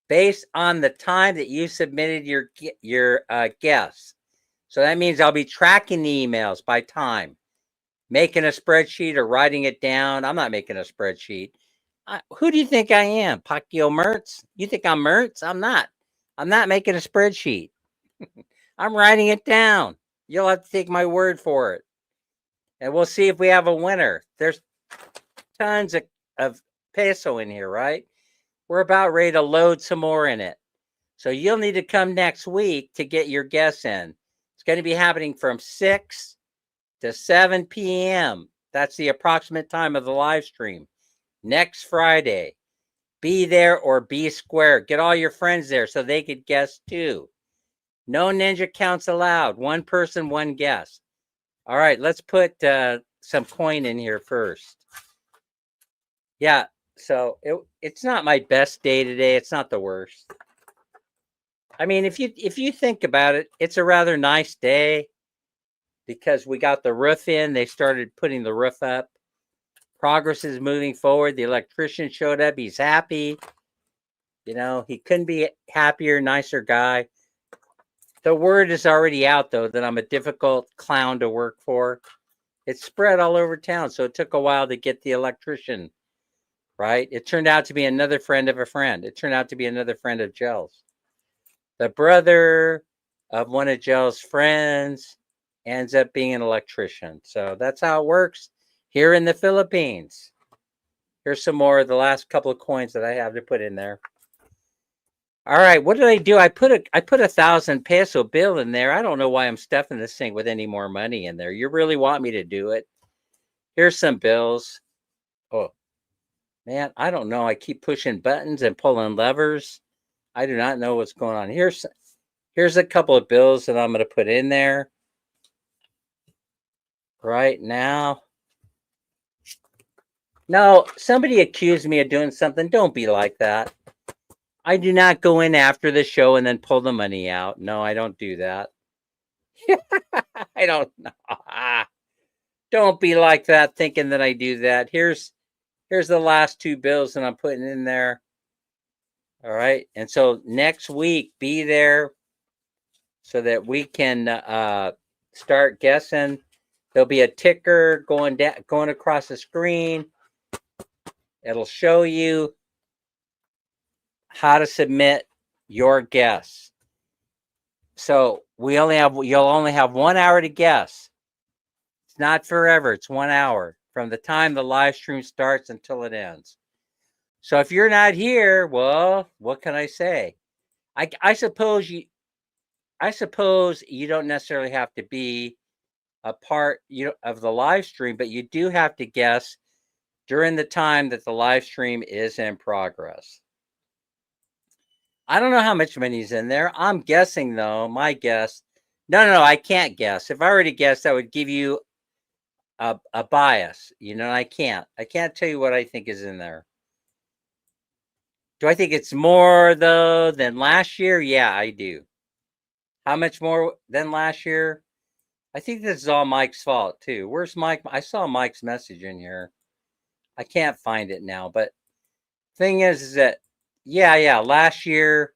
based on the time that you submitted your guess. So that means I'll be tracking the emails by time, making a spreadsheet or writing it down. I'm not making a spreadsheet. Who do you think I am? Pacquiao Mertz? You think I'm Mertz? I'm not. I'm not making a spreadsheet. I'm writing it down. You'll have to take my word for it. And we'll see if we have a winner. There's tons of peso in here, right? We're about ready to load some more in it. So you'll need to come next week to get your guess in. It's going to be happening from 6 to 7 p.m. That's the approximate time of the live stream. Next Friday. Be there or be square. Get all your friends there so they could guess too. No ninja counts allowed. One person, one guess. All right, let's put some coin in here first. Yeah, so it's not my best day today. It's not the worst. I mean, if you think about it, it's a rather nice day because we got the roof in. They started putting the roof up. Progress is moving forward. The electrician showed up. He's happy. You know, he couldn't be happier, nicer guy. The word is already out, though, that I'm a difficult clown to work for. It's spread all over town, so it took a while to get the electrician, right? It turned out to be another friend of a friend. It turned out to be another friend of Jell's. The brother of one of Jell's friends ends up being an electrician. So that's how it works here in the Philippines. Here's some more of the last couple of coins that I have to put in there. All right, what did I do? I put a 1,000 peso bill in there. I don't know why I'm stuffing this thing with any more money in there. You really want me to do it? Here's some bills. Oh, man, I don't know. I keep pushing buttons and pulling levers. I do not know what's going on. Here's a couple of bills that I'm going to put in there right now. No, somebody accused me of doing something. Don't be like that. I do not go in after the show and then pull the money out. No, I don't do that. I don't know. Don't be like that thinking that I do that. Here's the last two bills that I'm putting in there. All right. And so next week, be there so that we can start guessing. There'll be a ticker going across the screen. It'll show you how to submit your guess. So you'll only have 1 hour to guess. It's not forever. It's 1 hour from the time the live stream starts until it ends. So if you're not here, well, what can I say? I suppose you don't necessarily have to be a part of the live stream, but you do have to guess during the time that the live stream is in progress. I don't know how much money's in there. I'm guessing, though, my guess. No, I can't guess. If I already guessed, that would give you a bias. I can't tell you what I think is in there. Do I think it's more, though, than last year? Yeah, I do. How much more than last year? I think this is all Mike's fault, too. Where's Mike? I saw Mike's message in here. I can't find it now, but thing is that, yeah, last year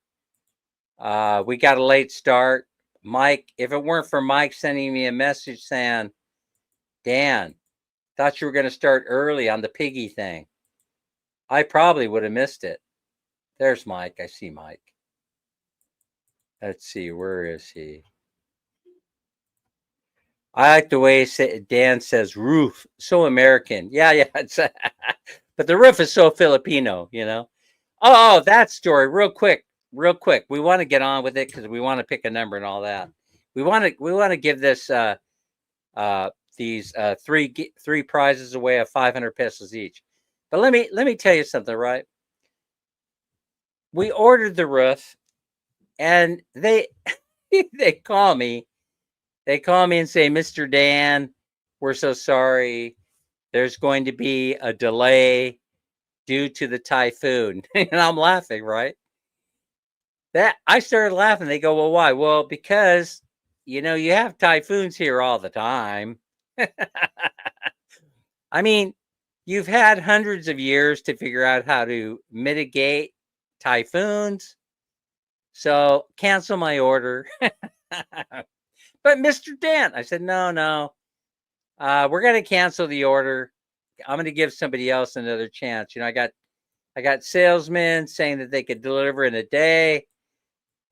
we got a late start. Mike, if it weren't for Mike sending me a message saying, Dan, thought you were going to start early on the piggy thing, I probably would have missed it. There's Mike. I see Mike. Let's see. Where is he? I like the way Dan says roof. So American. Yeah. It's but the roof is so Filipino, Oh, that story. Real quick. We want to get on with it because we want to pick a number and all that. We want to give this these three prizes away of 500 pesos each. But let me tell you something, right? We ordered the roof, and they call me. They call me and say, Mr. Dan, we're so sorry. There's going to be a delay due to the typhoon. And I'm laughing, right? I started laughing. They go, well, why? Well, because, you have typhoons here all the time. I mean, you've had hundreds of years to figure out how to mitigate typhoons. So cancel my order. But Mr. Dan, I said, no. We're going to cancel the order. I'm going to give somebody else another chance. I got salesmen saying that they could deliver in a day,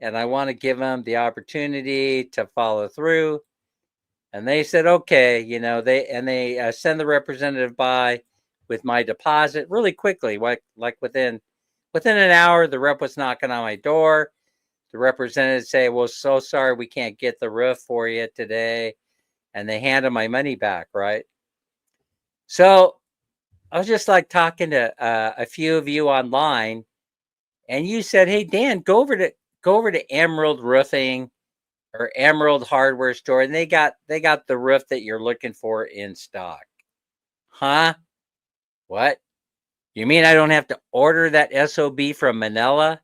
and I want to give them the opportunity to follow through. And they said, okay, they send the representative by with my deposit really quickly, like within an hour. The rep was knocking on my door. The representative say, well, so sorry, we can't get the roof for you today. And they handed my money back, right? So I was just like talking to a few of you online, and you said, hey, Dan, go over to Emerald Roofing or Emerald Hardware Store, and they got the roof that you're looking for in stock. Huh? What? You mean I don't have to order that SOB from Manila?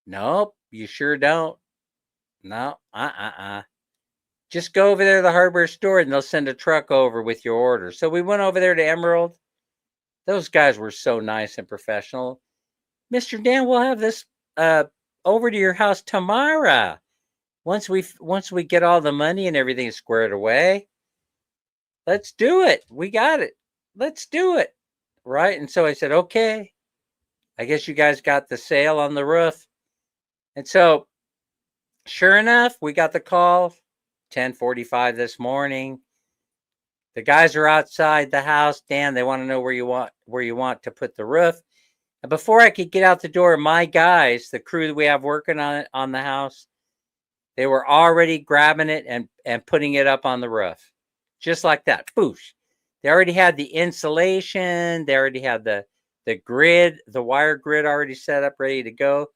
Nope. You sure don't? No. Just go over there to the hardware store and they'll send a truck over with your order. So we went over there to Emerald. Those guys were so nice and professional. Mr. Dan, we'll have this over to your house tomorrow. Once we get all the money and everything squared away. Let's do it. We got it. Let's do it. Right? And so I said, okay. I guess you guys got the sale on the roof. And so sure enough, we got the call 10:45 this morning. The guys are outside the house. Dan, they want to know where you want to put the roof. And before I could get out the door, my guys, the crew that we have working on the house, they were already grabbing it and putting it up on the roof. Just like that. Boosh. They already had the insulation. They already had the grid, the wire grid already set up, ready to go.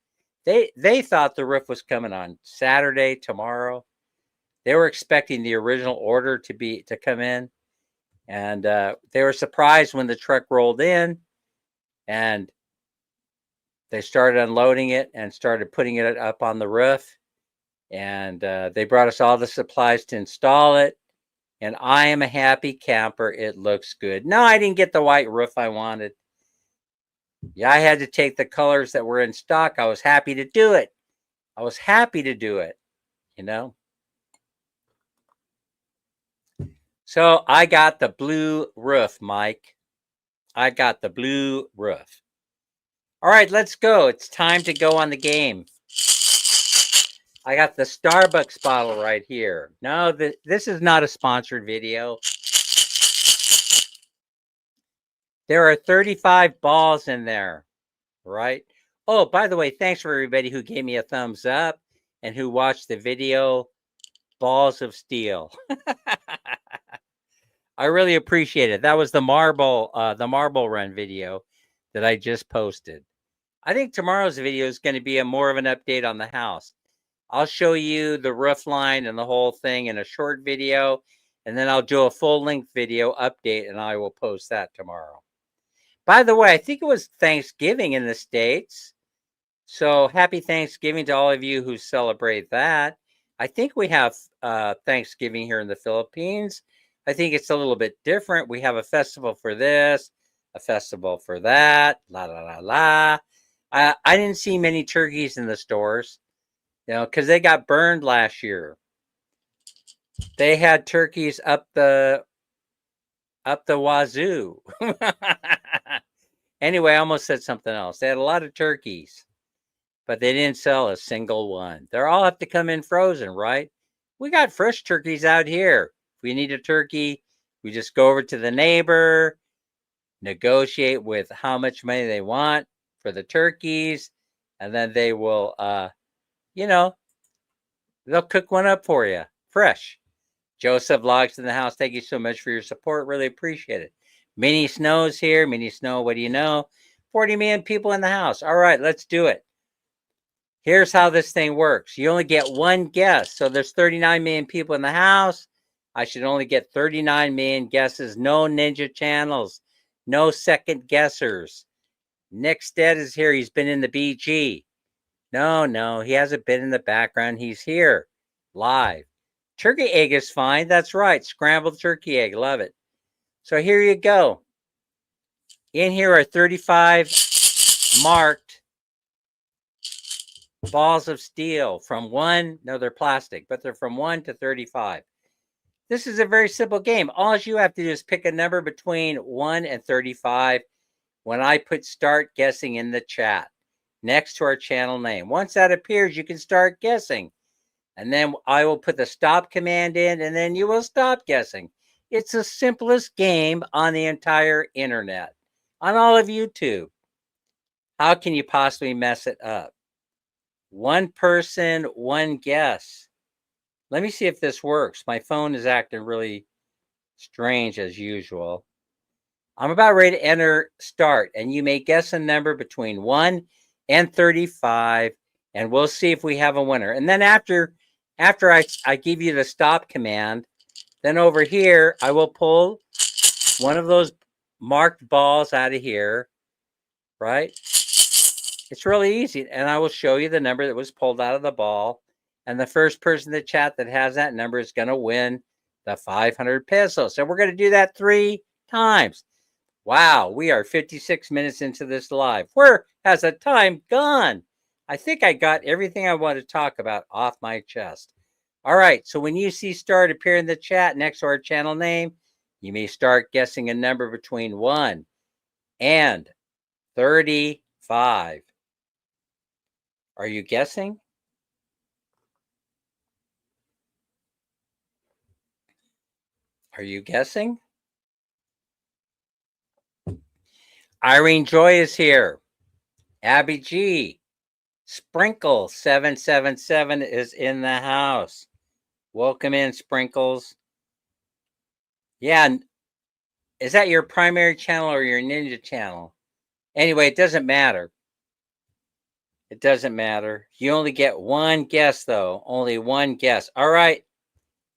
They thought the roof was coming on Saturday, tomorrow. They were expecting the original order to come in. And they were surprised when the truck rolled in and they started unloading it and started putting it up on the roof. And they brought us all the supplies to install it. And I am a happy camper. It looks good. No, I didn't get the white roof I wanted. Yeah, I had to take the colors that were in stock. I was happy to do it. You know. So I got the blue roof, Mike. I got the blue roof. All right, let's go. It's time to go on the game. I got the Starbucks bottle right here. No, this is not a sponsored video. There are 35 balls in there, right? Oh, by the way, thanks for everybody who gave me a thumbs up and who watched the video, Balls of Steel. I really appreciate it. That was the marble run video that I just posted. I think tomorrow's video is going to be more of an update on the house. I'll show you the roof line and the whole thing in a short video, and then I'll do a full-length video update, and I will post that tomorrow. By the way, I think it was Thanksgiving in the States. So happy Thanksgiving to all of you who celebrate that. I think we have Thanksgiving here in the Philippines. I think it's a little bit different. We have a festival for this, a festival for that, la, la, la, la. I didn't see many turkeys in the stores, because they got burned last year. They had turkeys up the wazoo. Anyway, I almost said something else. They had a lot of turkeys, but they didn't sell a single one. They all have to come in frozen, right? We got fresh turkeys out here. If we need a turkey, we just go over to the neighbor, negotiate with how much money they want for the turkeys, and then they will, they'll cook one up for you, fresh. Joseph Vlogs in the house. Thank you so much for your support. Really appreciate it. Minnie Snow's here. Minnie Snow, what do you know? 40 million people in the house. All right, let's do it. Here's how this thing works. You only get one guess. So there's 39 million people in the house. I should only get 39 million guesses. No ninja channels. No second guessers. Nick Stead is here. He's been in the BG. No, he hasn't been in the background. He's here, live. Turkey egg is fine. That's right. Scrambled turkey egg. Love it. So here you go. In here are 35 marked balls of steel from 1. No, they're plastic, but they're from 1 to 35. This is a very simple game. All you have to do is pick a number between 1 and 35 when I put start guessing in the chat next to our channel name. Once that appears, you can start guessing. And then I will put the stop command in, and then you will stop guessing. It's the simplest game on the entire internet, on all of YouTube. How can you possibly mess it up? One person, one guess. Let me see if this works. My phone is acting really strange as usual. I'm about ready to enter start, and you may guess a number between 1 and 35, and we'll see if we have a winner. And then after I give you the stop command, then over here, I will pull one of those marked balls out of here, right? It's really easy. And I will show you the number that was pulled out of the ball. And the first person in the chat that has that number is going to win the 500 pesos. So we're going to do that 3 times. Wow, we are 56 minutes into this live. Where has the time gone? I think I got everything I want to talk about off my chest. All right, so when you see start appear in the chat next to our channel name, you may start guessing a number between 1 and 35. Are you guessing? Are you guessing? Irene Joy is here. Abby G. Sprinkle 777 is in the house. Welcome in, Sprinkles. Yeah, is that your primary channel or your ninja channel? Anyway, it doesn't matter. It doesn't matter. You only get one guess, though. Only one guess. All right.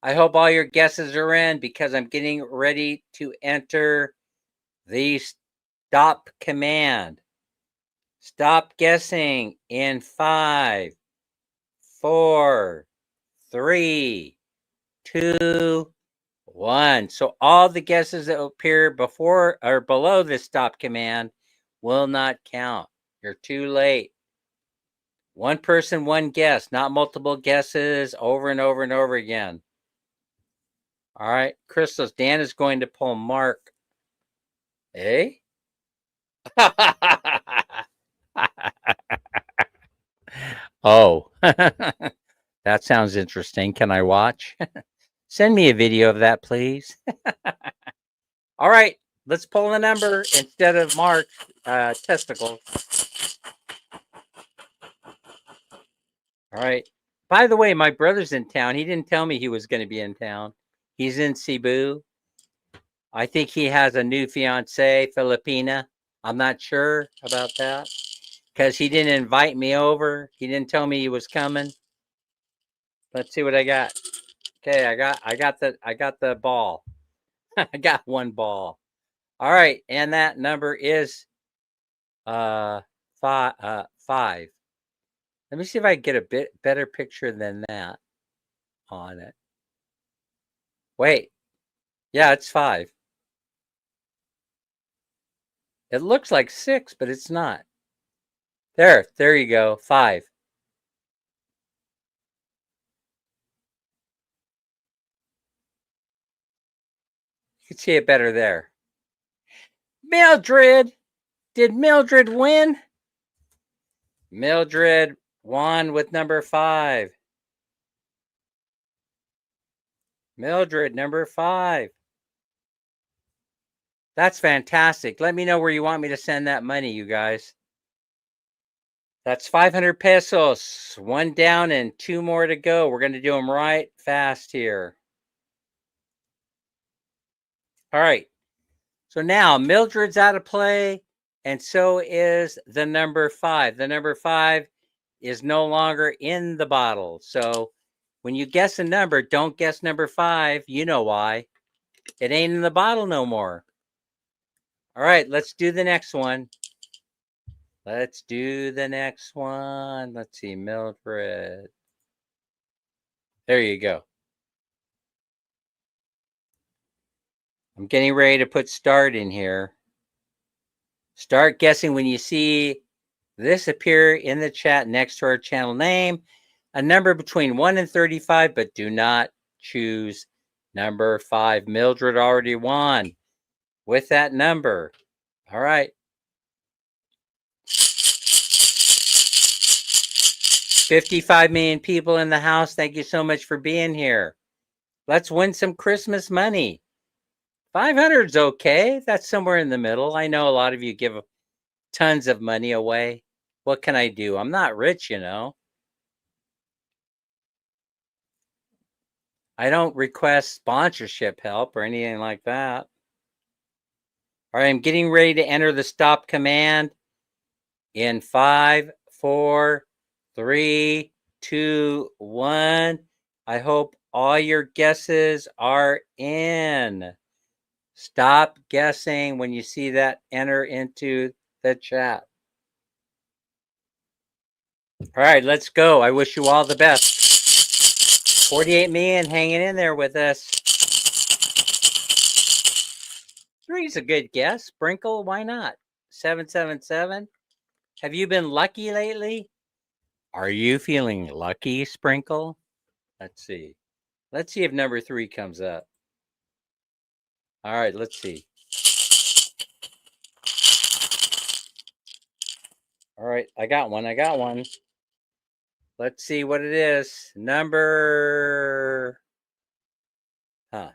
I hope all your guesses are in because I'm getting ready to enter the stop command. Stop guessing in 5, 4, 3, 2, 1. So all the guesses that appear before or below this stop command will not count. You're too late. One person, one guess, not multiple guesses over and over and over again. All right, Crystals, Dan is going to pull Mark. Eh? Oh, that sounds interesting. Can I watch? Send me a video of that, please. All right, let's pull a number instead of Mark's testicle. All right. By the way, my brother's in town. He didn't tell me he was going to be in town. He's in Cebu. I think he has a new fiance, Filipina. I'm not sure about that because he didn't invite me over. He didn't tell me he was coming. Let's see what I got. Okay, I got the ball. I got one ball. All right, and that number is 5. Let me see if I can get a bit better picture than that on it. Wait. Yeah, it's 5. It looks like 6, but it's not. There you go. 5. You can see it better there. Mildred! Did Mildred win? Mildred won with number 5. Mildred, number 5. That's fantastic. Let me know where you want me to send that money, you guys. That's 500 pesos. 1 down and 2 more to go. We're going to do them right fast here. All right. So now Mildred's out of play, and so is the number 5. The number 5 is no longer in the bottle. So when you guess a number, don't guess number 5. You know why. It ain't in the bottle no more. All right, let's do the next one. Let's do the next one. Let's see, Mildred. There you go. I'm getting ready to put start in here. Start guessing when you see this appear in the chat next to our channel name. A number between 1 and 35, but do not choose number 5. Mildred already won with that number. All right. 55 million people in the house. Thank you so much for being here. Let's win some Christmas money. 500's okay. That's somewhere in the middle. I know a lot of you give tons of money away. What can I do? I'm not rich, you know. I don't request sponsorship help or anything like that. All right, I'm getting ready to enter the stop command in 5, 4, 3, 2, 1. I hope all your guesses are in. Stop guessing when you see that enter into the chat. All right, let's go. I wish you all the best. 48 million hanging in there with us. 3's a good guess. Sprinkle, why not? 777. Have you been lucky lately? Are you feeling lucky, Sprinkle? Let's see. Let's see if number 3 comes up. All right, let's see. All right, I got one. Let's see what it is. Number... Huh.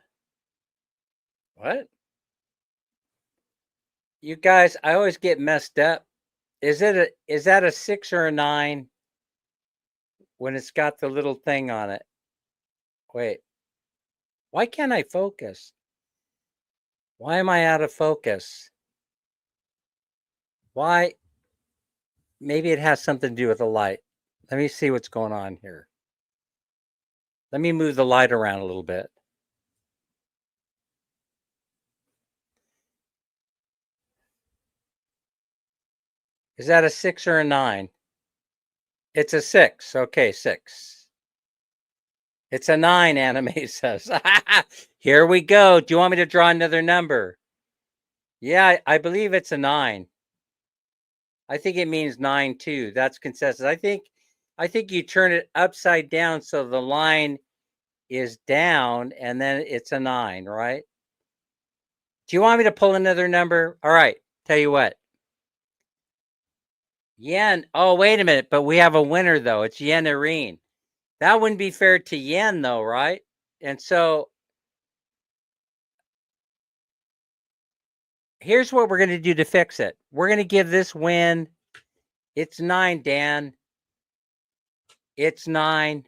What? You guys, I always get messed up. Is that a 6 or a 9 when it's got the little thing on it? Wait. Why can't I focus? Why am I out of focus? Why? Maybe it has something to do with the light. Let me see what's going on here. Let me move the light around a little bit. Is that a 6 or a 9? It's a 6. Okay, 6. It's a 9, Anime says. Here we go. Do you want me to draw another number? Yeah, I believe it's a 9. I think it means 9 too. That's consensus. I think you turn it upside down so the line is down and then it's a 9, right? Do you want me to pull another number? All right, tell you what. Yen. Oh, wait a minute. But we have a winner, though. It's Yen Irene. That wouldn't be fair to Yen, though, right? And so here's what we're going to do to fix it. We're going to give this win. It's 9, Dan. It's 9.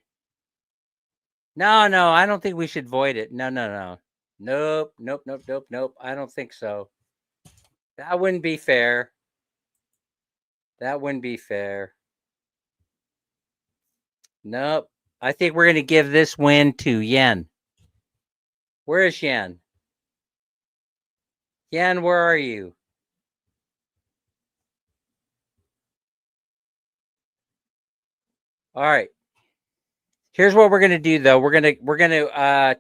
No, I don't think we should void it. No. Nope. I don't think so. That wouldn't be fair. Nope. I think we're going to give this win to Yen. Where is Yen? Yen, where are you? All right. Here's what we're going to do, though. We're going to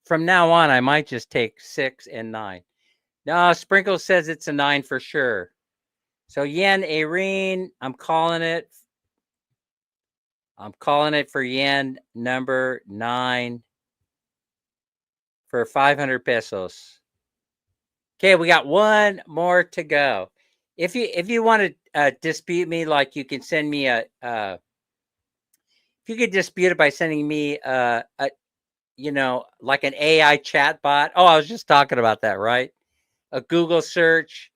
from now on, I might just take 6 and 9. No, Sprinkle says it's a 9 for sure. So Yen Irene, I'm calling it for Yen number 9 for 500 pesos. Okay, we got one more to go. If you want to dispute me, like you can send me if you could dispute it by sending me like an AI chat bot. Oh, I was just talking about that, right? A Google search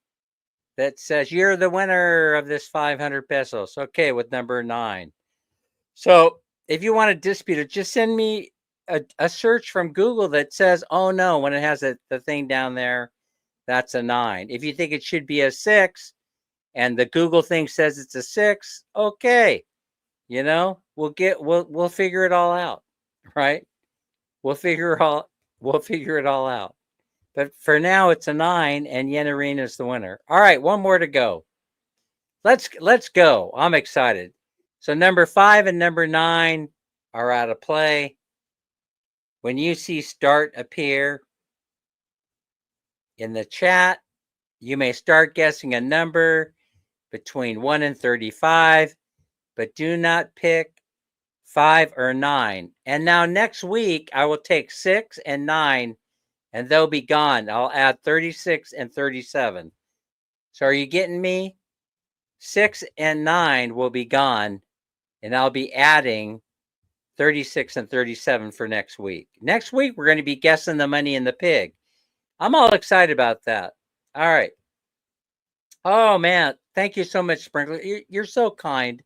that says you're the winner of this 500 pesos. Okay, with number 9. So if you want to dispute it, just send me a search from Google that says, oh no, when it has the thing down there, that's a 9. If you think it should be a 6 and the Google thing says it's a 6, okay. We'll figure it all out, right? We'll figure it all out. But for now, it's a 9, and Yen Irene is the winner. All right, one more to go. Let's go. I'm excited. So number 5 and number 9 are out of play. When you see start appear in the chat, you may start guessing a number between 1 and 35, but do not pick 5 or 9. And now next week, I will take 6 and 9, and they'll be gone. I'll add 36 and 37. So are you getting me? 6 and 9 will be gone, and I'll be adding 36 and 37 for next week. Next week, we're going to be guessing the money in the pig. I'm all excited about that. All right. Oh, man. Thank you so much, Sprinkler. You're so kind.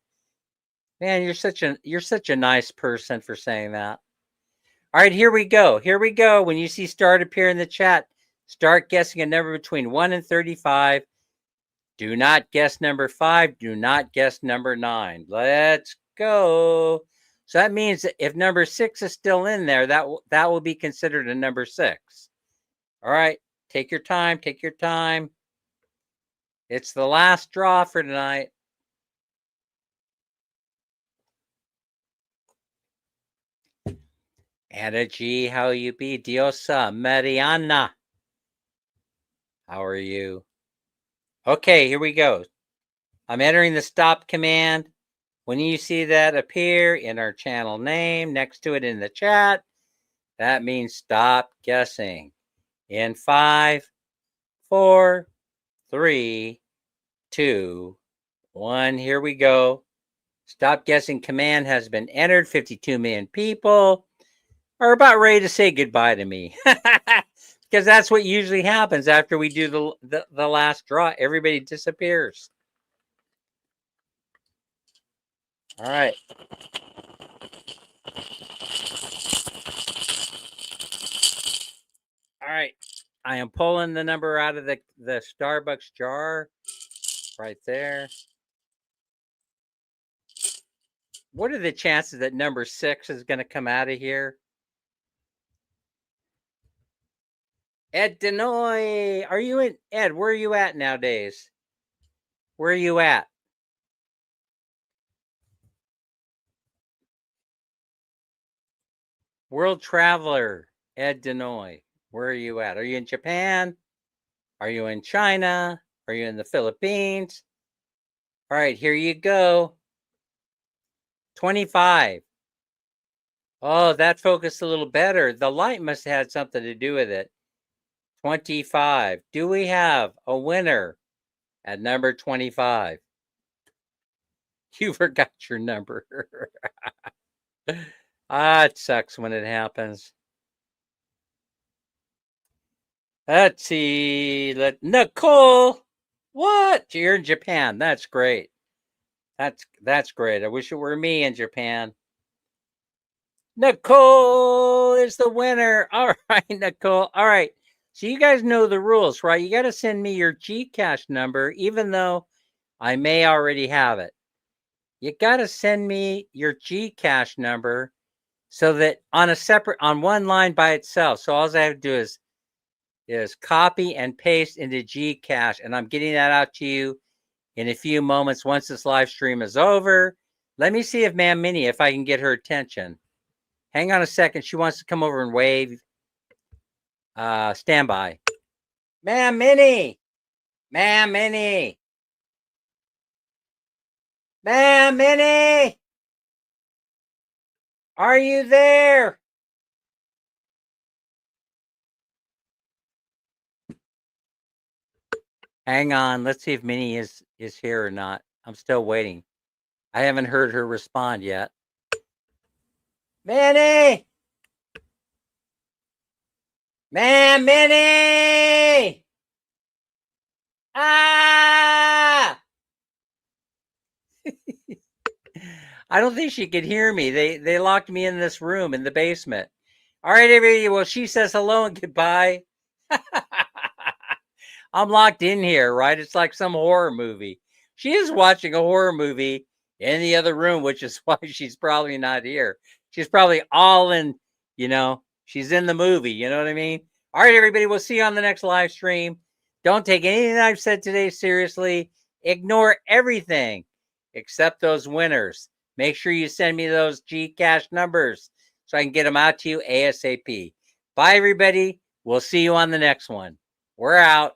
Man, you're such a nice person for saying that. All right, here we go. When you see start appear in the chat, start guessing a number between 1 and 35. Do not guess number 5. Do not guess number 9. Let's go. So that means that if number 6 is still in there, that will be considered a number 6. All right, take your time. It's the last draw for tonight. Anna G, how you be? Diosa, Mariana. How are you? Okay, here we go. I'm entering the stop command. When you see that appear in our channel name next to it in the chat, that means stop guessing. In 5, 4, 3, 2, 1, here we go. Stop guessing command has been entered. 52 million people are about ready to say goodbye to me. Because that's what usually happens after we do the last draw. Everybody disappears. All right. All right. I am pulling the number out of the Starbucks jar right there. What are the chances that number 6 is going to come out of here? Ed Denoy, are you in? Ed, where are you at nowadays? Where are you at? World Traveler, Ed Denoy, where are you at? Are you in Japan? Are you in China? Are you in the Philippines? All right, here you go. 25. Oh, that focused a little better. The light must have had something to do with it. 25. Do we have a winner at number 25? You forgot your number. It sucks when it happens. Let's see. Nicole. What? You're in Japan. That's great. That's great. I wish it were me in Japan. Nicole is the winner. All right, Nicole. All right. So you guys know the rules, right? You got to send me your GCASH number, even though I may already have it. You got to send me your GCASH number so that on one line by itself. So all I have to do is copy and paste into GCASH, and I'm getting that out to you in a few moments once this live stream is over. Let me see if Ma'am Minnie, if I can get her attention. Hang on a second. She wants to come over and wave. Stand by. Ma'am Minnie. Ma'am Minnie. Ma'am Minnie. Are you there? Hang on. Let's see if Minnie is here or not. I'm still waiting. I haven't heard her respond yet. Minnie! Ma'am Minnie! Ah! I don't think she could hear me. They locked me in this room in the basement. All right, everybody. Well, she says hello and goodbye. I'm locked in here, right? It's like some horror movie. She is watching a horror movie in the other room, which is why she's probably not here. She's probably all in, she's in the movie. You know what I mean? All right, everybody. We'll see you on the next live stream. Don't take anything I've said today seriously. Ignore everything except those winners. Make sure you send me those GCASH numbers so I can get them out to you ASAP. Bye, everybody. We'll see you on the next one. We're out.